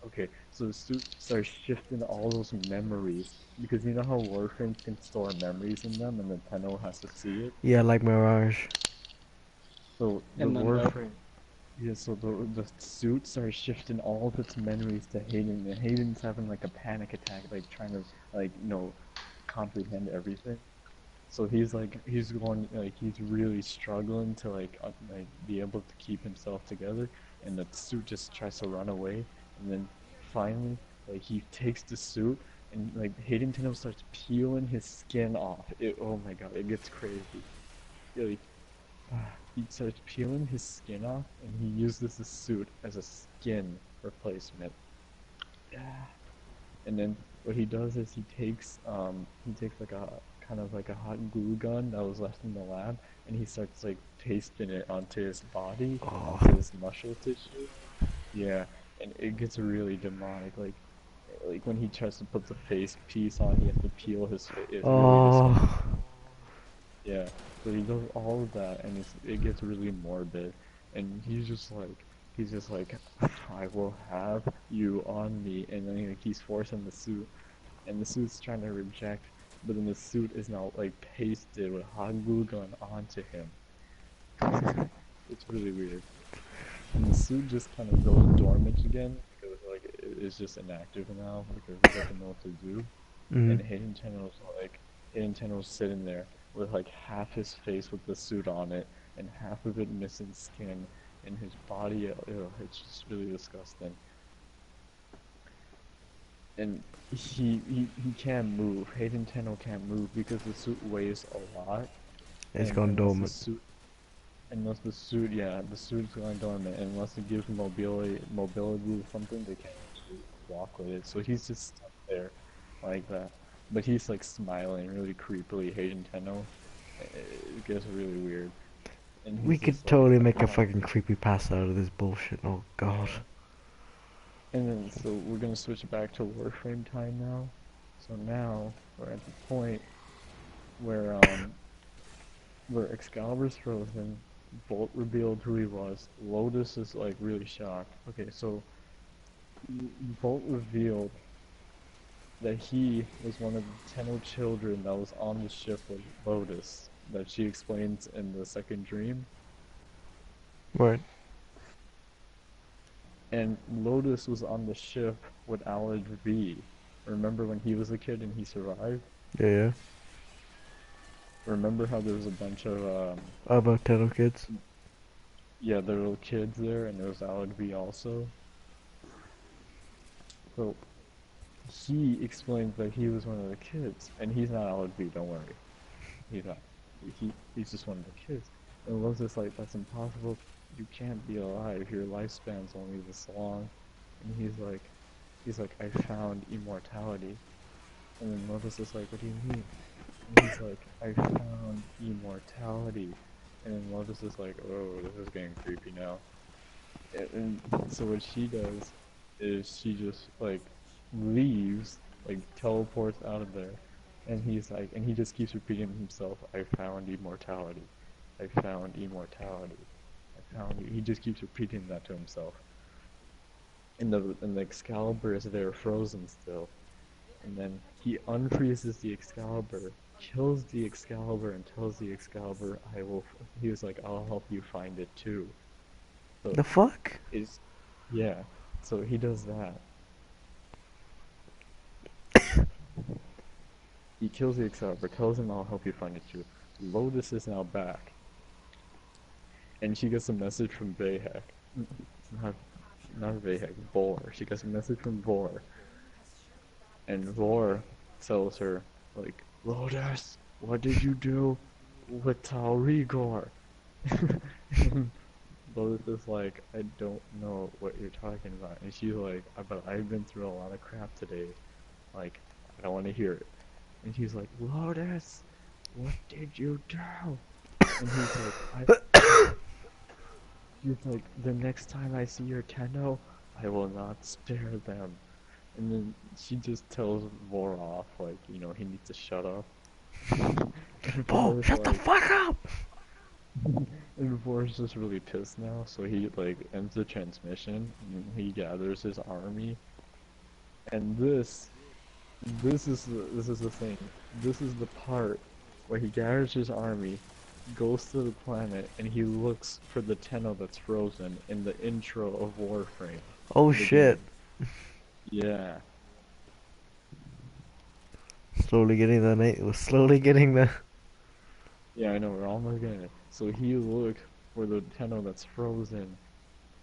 Okay, so the suit starts shifting all those memories because you know how Warframes can store memories in them, and Nintendo has to see it. Yeah, like Mirage. So the And then go. Warframe, yeah. So the suit starts shifting all of its memories to Hayden, and Hayden's having like a panic attack, like trying to like comprehend everything. So he's going like he's really struggling to like be able to keep himself together, and the suit just tries to run away, and then finally like he takes the suit and like Hayden Tenno starts peeling his skin off. Oh my god, it gets crazy. Like he starts peeling his skin off, and he uses the suit as a skin replacement. Yeah. And then what he does is he takes like a kind of like a hot glue gun that was left in the lab, and he starts like pasting it onto his body, Oh. onto his muscle tissue. Yeah, and it gets really demonic. Like when he tries to put the face piece on, he has to peel his face. It's really disgusting. Oh. Yeah, so he does all of that, and it gets really morbid, and he's just like, I will have you on me, and then like, he's forcing the suit, and the suit's trying to reject, but then the suit is now like pasted with hot glue gun onto him. It's really weird, and the suit just kind of goes dormant again because like it's just inactive now because he doesn't know what to do. Mm. And Hayden Tenno's sitting there with like half his face with the suit on it and half of it missing skin, and his body, ew, it's just really disgusting. And he can't move. Hayden Tenno can't move because the suit weighs a lot, It's and gone dormant. yeah, the suit's going dormant, and unless it gives mobility or something, they can't actually walk with it. So he's just stuck there, like that. But he's like smiling really creepily, Hayden Tenno. It gets really weird, and We he's could just like, totally I make a want, fucking creepy pass out of this bullshit. Oh god. yeah. And then so we're gonna switch back to Warframe time now. So now we're at the point where Excalibur's frozen, Bolt revealed who he was. Lotus is like really shocked. Okay, so Bolt revealed that he was one of the Tenno children that was on the ship with Lotus that she explains in the second dream. Right. And Lotus was on the ship with Alad V. Remember when he was a kid and he survived? Yeah, yeah. Remember how there was a bunch of Other Turtle kids. yeah, there were kids there, and there was Alad V also. So he explained that he was one of the kids, and he's not Alad V. Don't worry, he's not. He's just one of the kids. And Lotus like, that's impossible. You can't be alive. Your lifespan's only this long. And he's like, I found immortality. And then Lotus is like, what do you mean? And he's like, I found immortality. And then Lotus is like, oh, this is getting creepy now. And so what she does is she just like leaves, like teleports out of there. And he's like, and he just keeps repeating himself, I found immortality. I found immortality. I found it. He just keeps repeating that to himself. And the Excalibur is there frozen still. And then he unfreezes the Excalibur, kills the Excalibur, and tells the Excalibur, he was like, I'll help you find it too. So The fuck? is yeah. So he does that. He kills the Excalibur, tells him I'll help you find it too. Lotus is now back. And she gets a message from Vahek. Not not Vahek, Vor. She gets a message from Vor. And Vor tells her, like, Lotus, what did you do with Tal Rigor? Lotus is like, I don't know what you're talking about. And she's like, but I've been through a lot of crap today. Like, I don't want to hear it. And she's like, Lotus, what did you do? And he's like, the next time I see your Tenno, I will not spare them. And then she just tells Vor off, like, he needs to shut up. And Oh, Vor's shut the like, fuck up! and Vor's just really pissed now, so he, like, ends the transmission, and he gathers his army, And this is the thing. This is the part where he gathers his army, goes to the planet, and he looks for the Tenno that's frozen in the intro of Warframe, Oh the shit. game. Yeah. Slowly getting there, Nate. We're slowly getting there. Yeah, I know, we're almost getting it. So he looked for the Tenno that's frozen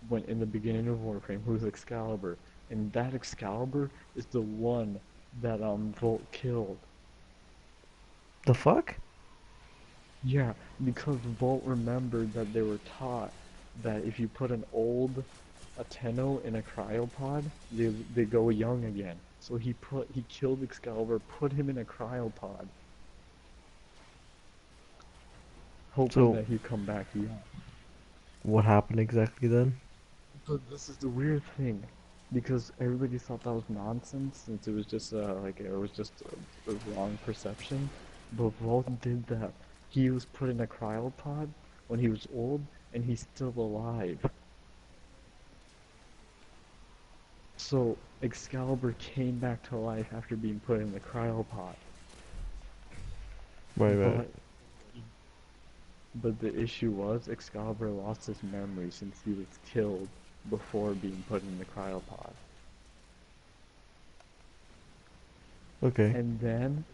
when in the beginning of Warframe, who's Excalibur. And that Excalibur is the one that Volt killed. The fuck? Yeah, because Volt remembered that they were taught that if you put an old Tenno in a cryopod, they go young again. So he killed Excalibur, put him in a cryopod, hoping So, that he'd come back young. what happened exactly then? But this is the weird thing, because everybody thought that was nonsense, since it was just it was just a wrong perception. But Volt did that. He was put in a cryopod when he was old, and he's still alive. So Excalibur came back to life after being put in the cryopod. Right. But the issue was Excalibur lost his memory since he was killed before being put in the cryopod. Okay. And then,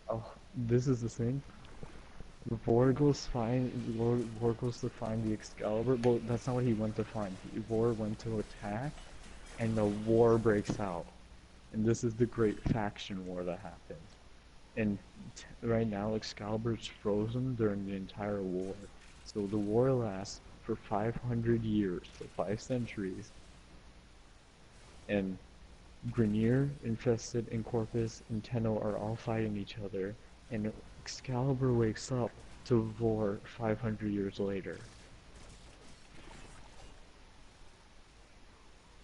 oh, this is the thing. Vor goes to find the Excalibur. Well, that's not what he went to find. Vor went to attack, and the war breaks out. And this is the great faction war that happens. And right now, Excalibur's frozen during the entire war. So the war lasts for 500 years, so 5 centuries. And Grineer, Infested, and Corpus and Tenno are all fighting each other. And Excalibur wakes up to Vor 500 years later.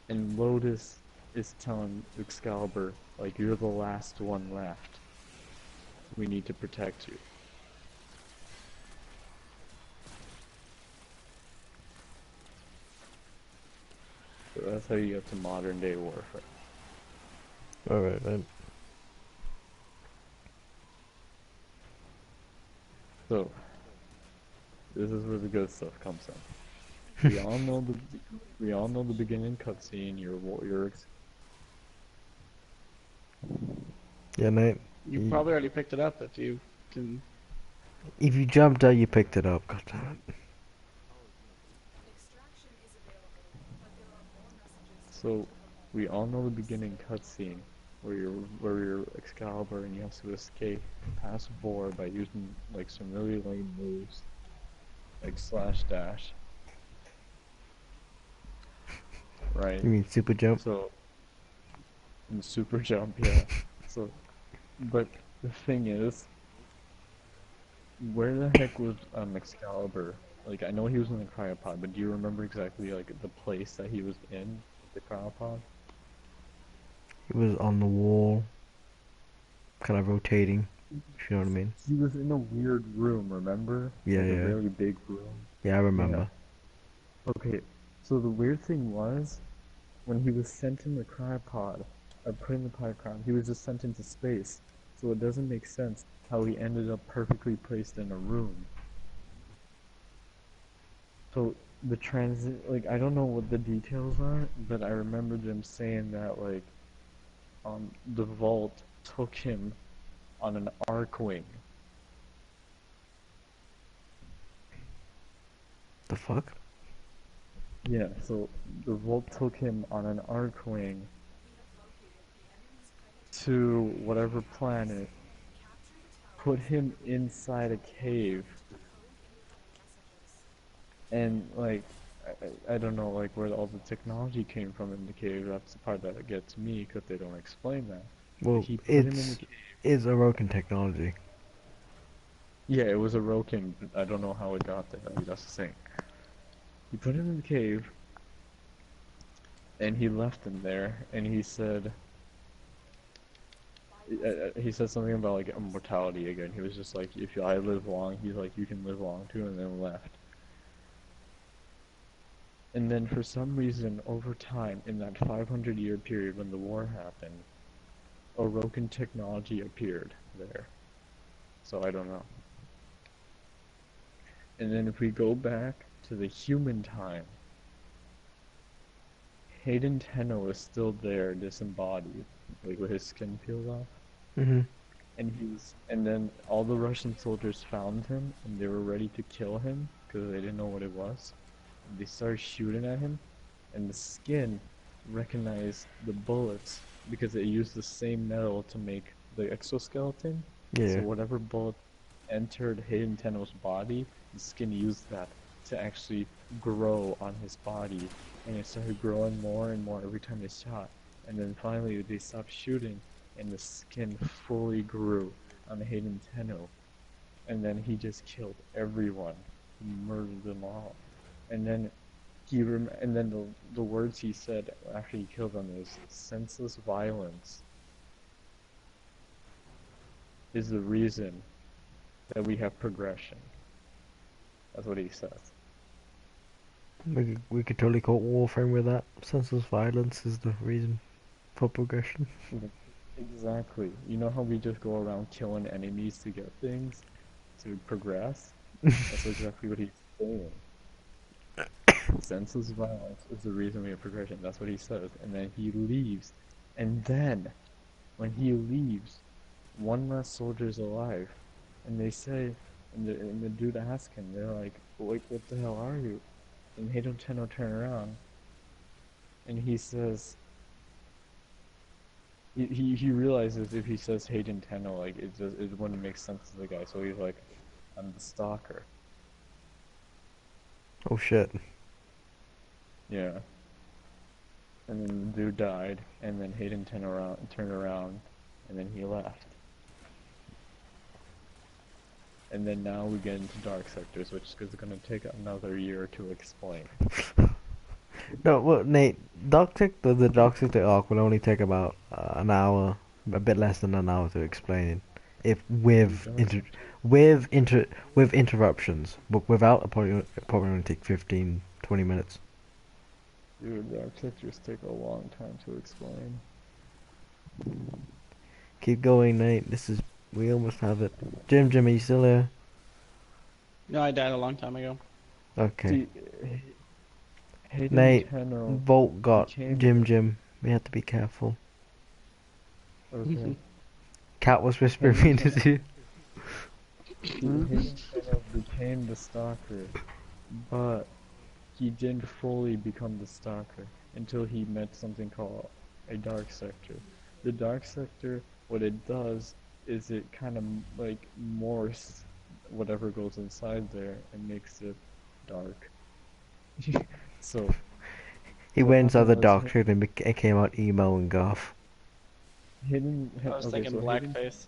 And Lotus is telling Excalibur, like, you're the last one left. We need to protect you. So that's how you get to modern day warfare. Alright then. So, this is where the good stuff comes in. We all know the beginning cutscene. Yeah, Nate. You probably already picked it up if you can. If you jumped out, you picked it up. God damn it. So, we all know the beginning cutscene where you're Excalibur and you have to escape past Vor by using like some really lame moves, like slash dash. Right. You mean super jump? So, and super jump, yeah. So, but the thing is, where the heck was Excalibur? Like, I know he was in the cryopod, but do you remember exactly like the place that he was in the cryopod? It was on the wall, kind of rotating, if you know what I mean. He was in a weird room, remember? Yeah, Like yeah. a really big room. Yeah, I remember. Okay, so the weird thing was, when he was sent in the cryopod, or put in the cryopod, he was just sent into space. So it doesn't make sense how he ended up perfectly placed in a room. So the transit, like, I don't know what the details are, but I remember them saying that, like, the vault took him on an Archwing. The fuck? Yeah, so the vault took him on an Archwing to whatever planet, put him inside a cave, and like, I don't know like where all the technology came from in the cave. That's the part that gets me because they don't explain that. Well, He put him in the cave. it's Orokin technology. Yeah, it was a Rokin, but I don't know how it got there. Like, that's the thing. He put him in the cave, and he left him there, and he said something about like immortality again. He was just like, if I live long, he's like, you can live long too, and then left. And then for some reason, over time, in that 500-year period when the war happened, Orokin technology appeared there. So I don't know. And then if we go back to the human time, Hayden Tenno is still there, disembodied, like with his skin peeled off. Mm-hmm. And then all the Russian soldiers found him, and they were ready to kill him because they didn't know what it was. And they started shooting at him, and the skin recognized the bullets because it used the same metal to make the exoskeleton. So Yeah. whatever bullet entered Hayden Tenno's body, the skin used that to actually grow on his body, and it started growing more and more every time they shot. And then finally they stopped shooting, and the skin fully grew on Hayden Tenno. And then he just killed everyone. He murdered them all. And then and then the words he said after he killed them is senseless violence is the reason that we have progression. That's what he says. We could totally quote Warframe with that. Senseless violence is the reason for progression. Exactly. You know how we just go around killing enemies to get things, to progress? That's exactly what he's saying. Senseless violence is the reason we have progression. That's what he says. And then he leaves. And then, when he leaves, one last soldier's alive. And they say, and the dude asks him, they're like, what the hell are you? And Heido Tenno turn around, and he says, he realizes if he says Hayden Tenno, like, it wouldn't make sense to the guy, so he's like, I'm the stalker. Oh shit. Yeah. And then the dude died, and then Hayden turned around, and then he left. And then now we get into Dark Sectors, which is going to take another year to explain. No, well, Nate, the Dark Sector arc will only take about an hour, a bit less than an hour to explain, if with interruptions, but without, probably only take 15-20 minutes. Dude, Dark Sectors take a long time to explain. Keep going, Nate. We almost have it. Jim, are you still there? No, I died a long time ago. Okay. See, Hayden Nate, Tenno Volt got became Jim. We have to be careful. Okay. Cat was whispering in his ear. Hayden Tenno became the Stalker, but he didn't fully become the Stalker until he met something called a Dark Sector. The Dark Sector, what it does is it kind of like morphs whatever goes inside there and makes it dark. So He what went inside happened the was Dark Sector and came out emo and goth. I was thinking blackface.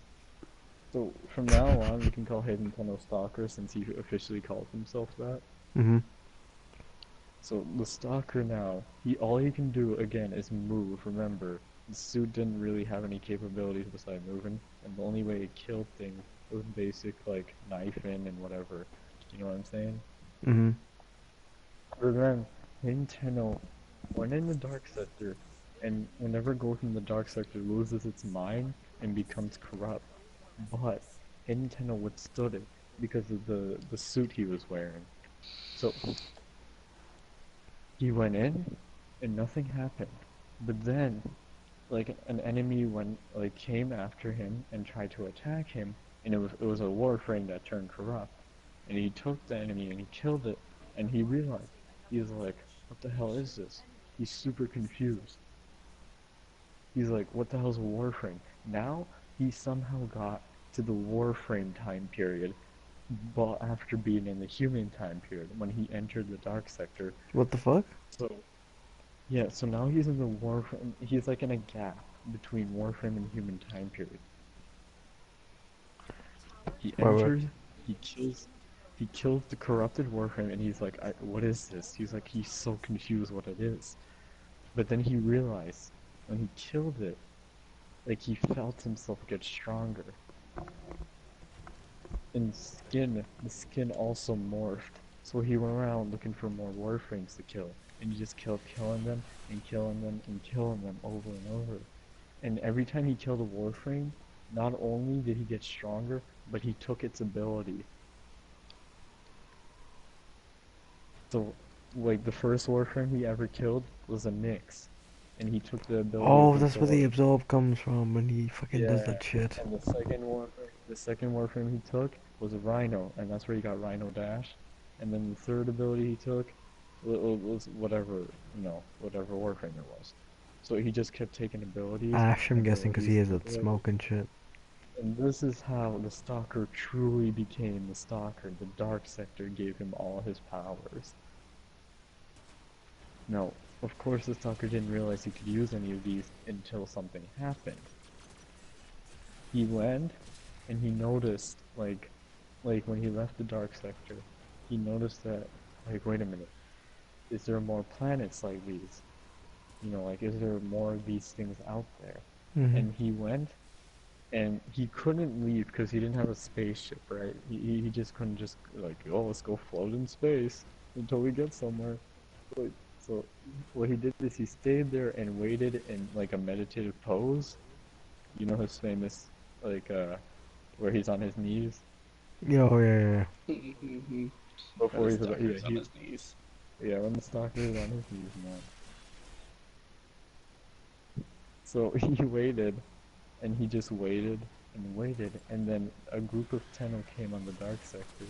So from now on, we can call Hayden Tenno Stalker since he officially calls himself that. Mm-hmm. So the Stalker now, all he can do again is move. Remember, the suit didn't really have any capabilities besides moving, and the only way it killed things was basic like knifing and whatever. You know what I'm saying? Mm-hmm. But then Hayden Tenno went in the Dark Sector, and whenever it goes in the Dark Sector, loses its mind and becomes corrupt. But Hayden Tenno withstood it because of the suit he was wearing. So he went in, and nothing happened. But then, like an enemy came after him and tried to attack him, and it was a Warframe that turned corrupt. And he took the enemy and he killed it, and he realized he's like, what the hell is this? He's super confused. He's like, what the hell's a Warframe? Now he somehow got to the Warframe time period, but after being in the human time period when he entered the Dark Sector. What the fuck? So yeah, so now he's in the Warframe. He's like in a gap between Warframe and human time period. He enters, he kills the corrupted Warframe, and he's like, what is this? He's so confused what it is. But then he realized when he killed it, like he felt himself get stronger. And the skin also morphed. So he went around looking for more Warframes to kill. and he just kept killing them and killing them and killing them over and over. And every time he killed a Warframe, not only did he get stronger, but he took its ability. So, like, the first Warframe he ever killed was a Nyx, and he took the ability Oh, of that's where the Absorb. absorb comes from when he fucking does Yeah, that shit. and the second Warframe he took was a Rhino, and that's where he got Rhino Dash. And then the third ability he took was whatever, whatever Warframe it was. So he just kept taking abilities, Ash, I'm and guessing, because he abilities, has and that abilities. smoke and shit. And this is how the Stalker truly became the Stalker. The Dark Sector gave him all his powers. Now, of course, the Stalker didn't realize he could use any of these until something happened. He went and he noticed, like when he left the Dark Sector, he noticed that, like, wait a minute, is there more planets like these? Like, is there more of these things out there? Hmm. And he went, and he couldn't leave because he didn't have a spaceship, right? He just couldn't just, like, oh, let's go float in space until we get somewhere. Like, so what he did is he stayed there and waited in, like, a meditative pose. His famous, like, where he's on his knees Oh, yeah, Mhm. Where before the he's about, stalker's on his knees. yeah, when the Stalker is on his knees, man. So he waited, and he just waited and waited, and then a group of Tenno came on the Dark Sector,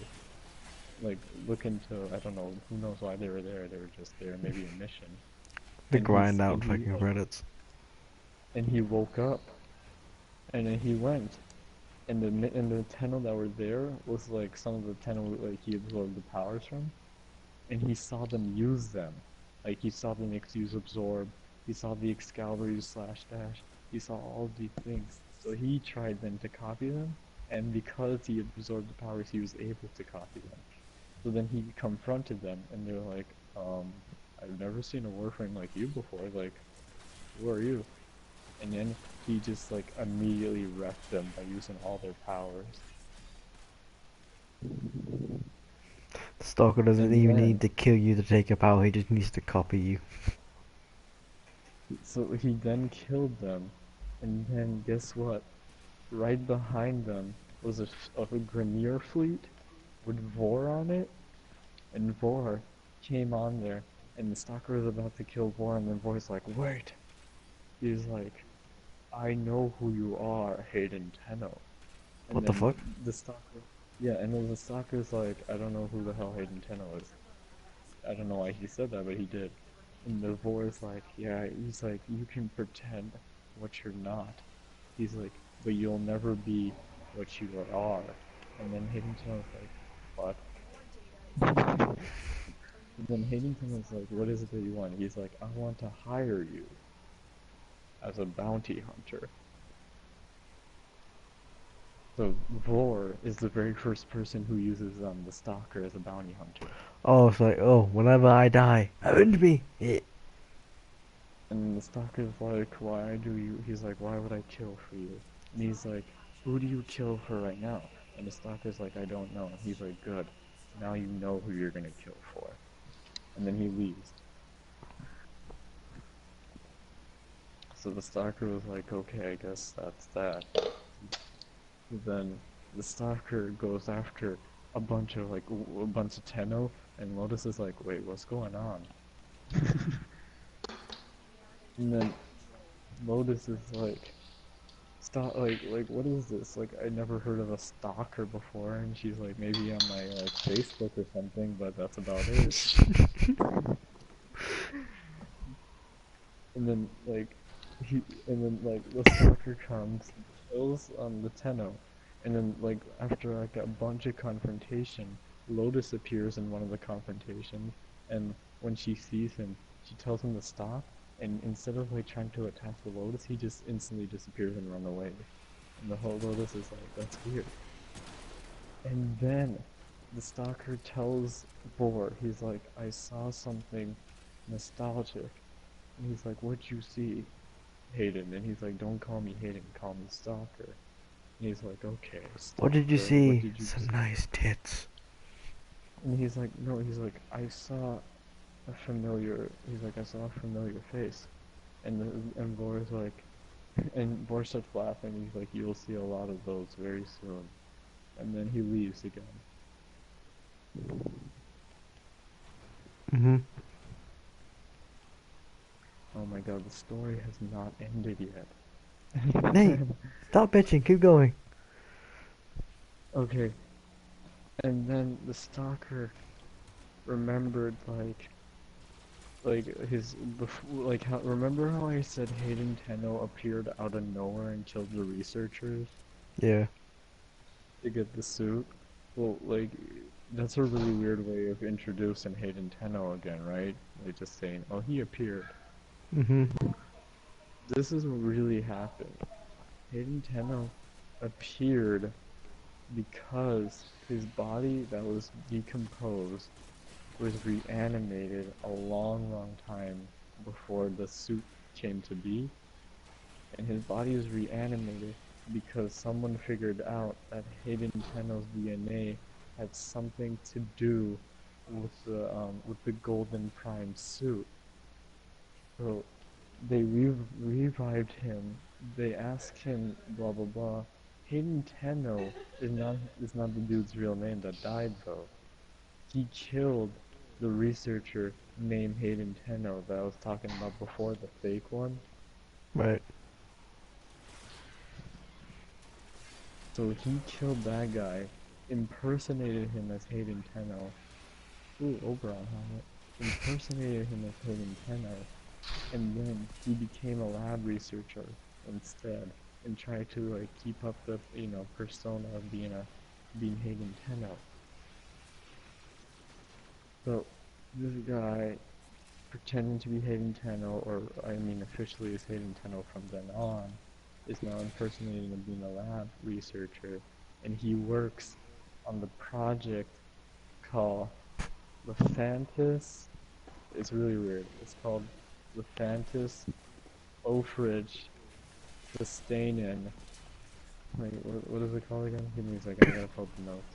like, looking to, I don't know, who knows why they were there. They were just there, maybe a mission. the And grind out fucking like, credits. and he woke up, and then he went, and the Tenno that were there was like some of the Tenno, like, he absorbed the powers from, and he saw them use them. Like, he saw the Nyx use absorb, he saw the Excalibur use slash dash, he saw all these things. So he tried then to copy them, and because he absorbed the powers, he was able to copy them. So then he confronted them, and they're like, I've never seen a Warframe like you before, like, who are you? And then he just, like, immediately wrecked them by using all their powers. The Stalker doesn't And even then need to kill you to take your power, he just needs to copy you. So he then killed them, and then guess what? Right behind them was a Grineer fleet with Vor on it, and Vor came on there, and the Stalker was about to kill Vor, and then Vor's like, wait! He's like, I know who you are, Hayden Tenno. And What the then fuck? the Stalker, yeah, and then the Stalker's like, I don't know who the hell Hayden Tenno is. I don't know why he said that, but he did. And the voice like, yeah, he's like, you can pretend what you're not. He's like, but you'll never be what you are. And then Haddington was like, what? And then Haddington was like, what is it that you want? He's like, I want to hire you as a bounty hunter. So Vor is the very first person who uses the Stalker as a bounty hunter. Oh, it's like, oh, whenever I die, avenge me! Yeah. And the Stalker's like, why do you? He's like, why would I kill for you? And he's like, who do you kill for right now? And the Stalker's like, I don't know. And he's like, good. Now you know who you're gonna kill for. And then he leaves. So the Stalker was like, okay, I guess that's that. Then the Stalker goes after a bunch of, like, a bunch of Tenno, and Lotus is like, wait, what's going on? And then Lotus is like, stop, like, what is this? Like, I never heard of a stalker before, and she's like, maybe on my, like, Facebook or something, but that's about it. And then, like, the stalker comes, kills, the Tenno, and then, like, after, like, a bunch of confrontation, Lotus appears in one of the confrontations, and when she sees him, she tells him to stop, and instead of, like, trying to attack the Lotus, he just instantly disappears and runs away. And the whole Lotus is like, that's weird. And then the stalker tells Vor, he's like, I saw something nostalgic. And he's like, what'd you see, Hayden? And he's like, don't call me Hayden, call me Stalker. And he's like, okay, What did you Stalker, what see? did you Some see? nice tits. And he's like, no, he's like, I saw a familiar. He's like, I saw a familiar face, and Vor's like, and Vor starts laughing. He's like, you'll see a lot of those very soon, and then he leaves again. Mm-hmm. Oh my god, the story has not ended yet. Nate, stop bitching. Keep going. Okay, and then the stalker remembered like like how remember how I said Hayden Tenno appeared out of nowhere and killed the researchers Yeah. to get the suit? Well, like that's a really weird way of introducing Hayden Tenno again, right? Like just saying, oh, he appeared. Mm-hmm. This is what really happened. Hayden Tenno appeared because his body that was decomposed was reanimated a long time before the suit came to be, and his body was reanimated because someone figured out that Hayden Tenno's DNA had something to do with the Golden Prime suit. So they revived him. They asked him blah blah blah. Hayden Tenno is not the dude's real name that died though. He killed the researcher named Hayden Tenno that I was talking about before, the fake one. Right. So he killed that guy, impersonated him as Hayden Tenno. Ooh, Oberon helmet. Impersonated him as Hayden Tenno, and then he became a lab researcher instead, and tried to like keep up the persona of being Hayden Tenno. So this guy pretending to be Hayden Tenno, or I mean officially is Hayden Tenno from then on, is now impersonating and being a lab researcher, and he works on the project called the Fantas. It's really weird. It's called the Fantas Ofridge Sustainen. Wait, what is it called again? Give me a second, I gotta pull up the notes.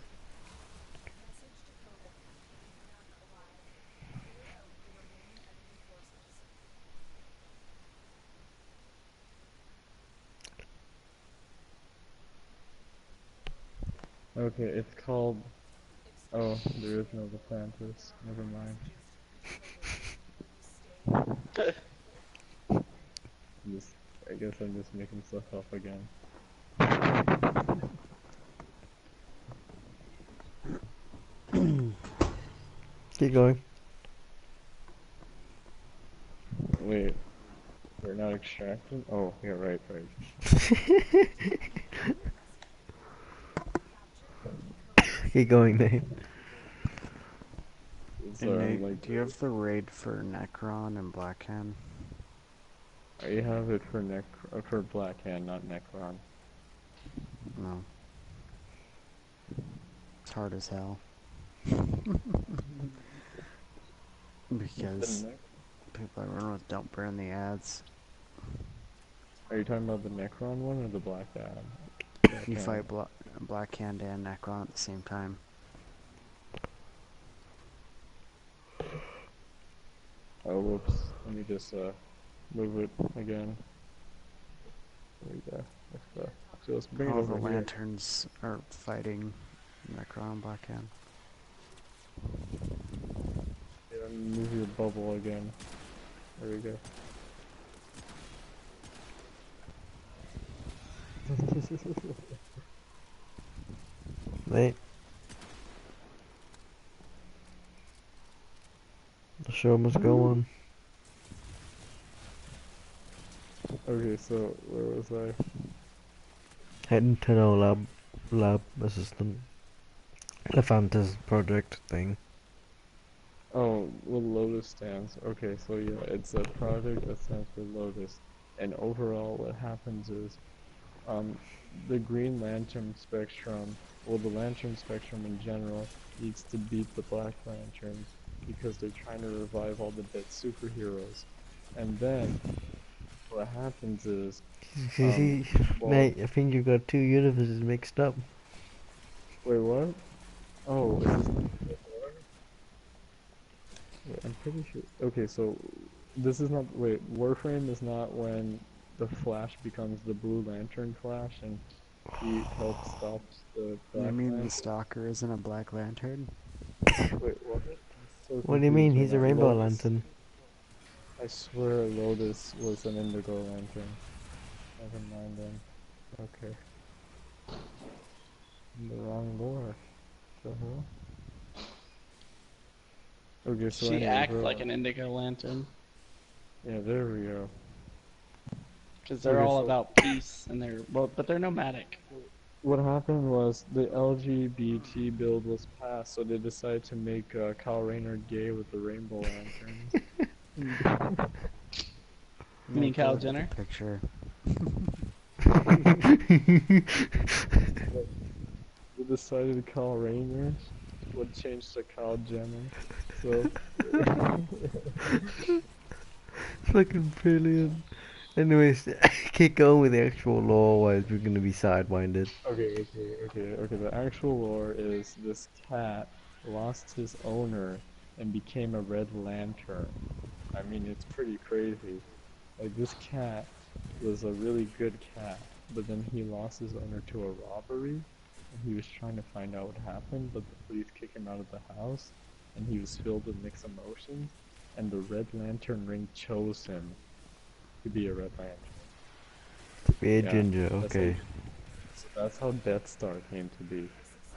Okay, it's called... Oh, there is no the Fantas. Never mind. I guess I'm just making stuff up again. Keep going. Wait, we're not extracted? Oh, yeah, right. Keep going, Nate. So And I'm Nate, like, do you have the raid for Necron and Blackhand? I have it for Blackhand, not Necron. No. It's hard as hell. Because people I run with don't burn the ads. Are you talking about the Necron one or the Blackhand? You fight Blackhand and Necron at the same time. Oh, whoops. Let me just move it again. There we go. Let's go. So let's bring it All the over here. lanterns are fighting Necron and Blackhand. Yeah, move your bubble again. There we go. Nate. The show must go on. Okay, so where was I? Heading to no lab assistant. The Fantas project thing. Oh, well, Lotus stands. Okay, so yeah, it's a project that stands for Lotus. And overall, what happens is, the Green Lantern Spectrum, well, the Lantern Spectrum in general, needs to beat the Black Lanterns because they're trying to revive all the dead superheroes. And then, what happens is, well, Nate, I think you got two universes mixed up. wait, what? Oh, is this Wait, I'm pretty sure. Okay, so this is not. Wait, Warframe is not when the Flash becomes the Blue Lantern Flash and he helps stop the You Black mean the Lantern. Stalker isn't a Black Lantern? Wait, what? I'm so What do you mean? confused right He's a now. rainbow Lotus. lantern. I swear Lotus was an Indigo Lantern. Never mind then. Okay. I'm the wrong lore. The hell? Okay, so She anyways, acts like an Indigo Lantern yeah, there we go. because they're Okay, all so about peace and but they're nomadic. what happened was the LGBT build was passed, so they decided to make Kyle Rayner gay with the Rainbow Lanterns. You mean Yeah, go Kyle look at the Jenner? picture. They decided Kyle Rayner would change to Kyle Jenner. So Fucking brilliant. Anyways, keep going with the actual lore, otherwise we're gonna be sidewinded. okay. The actual lore is this cat lost his owner and became a Red Lantern. I mean, it's pretty crazy. Like, this cat was a really good cat, but then he lost his owner to a robbery, and he was trying to find out what happened, but the police kicked him out of the house, and he was filled with mixed emotions, and the Red Lantern ring chose him to be a Red Lantern. To be a Yeah, ginger, that's how, okay. so that's how Death Star came to be.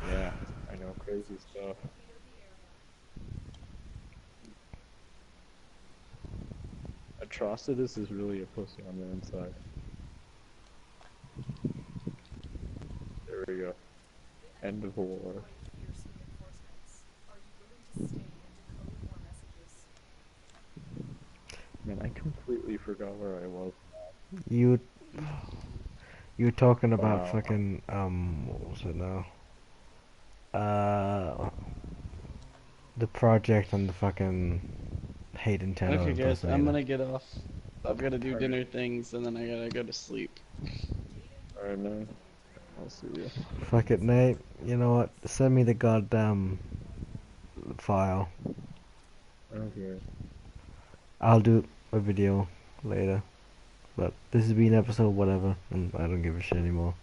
Yeah, I know, crazy stuff. Atrocitus is really a pussy on the inside. There we go. End of war. Man, I completely forgot where I was. You you were talking about Wow. fucking what was it now? Uh the project and the fucking Hayden Tenno Okay, guys, I'm impersonator. gonna get off. I've got to do Alright, dinner things and then I gotta go to sleep. alright, man. I'll see you. Fuck it, Nate. You know what? Send me the goddamn file. Okay. I'll do a video later. But this has been episode whatever, and I don't give a shit anymore.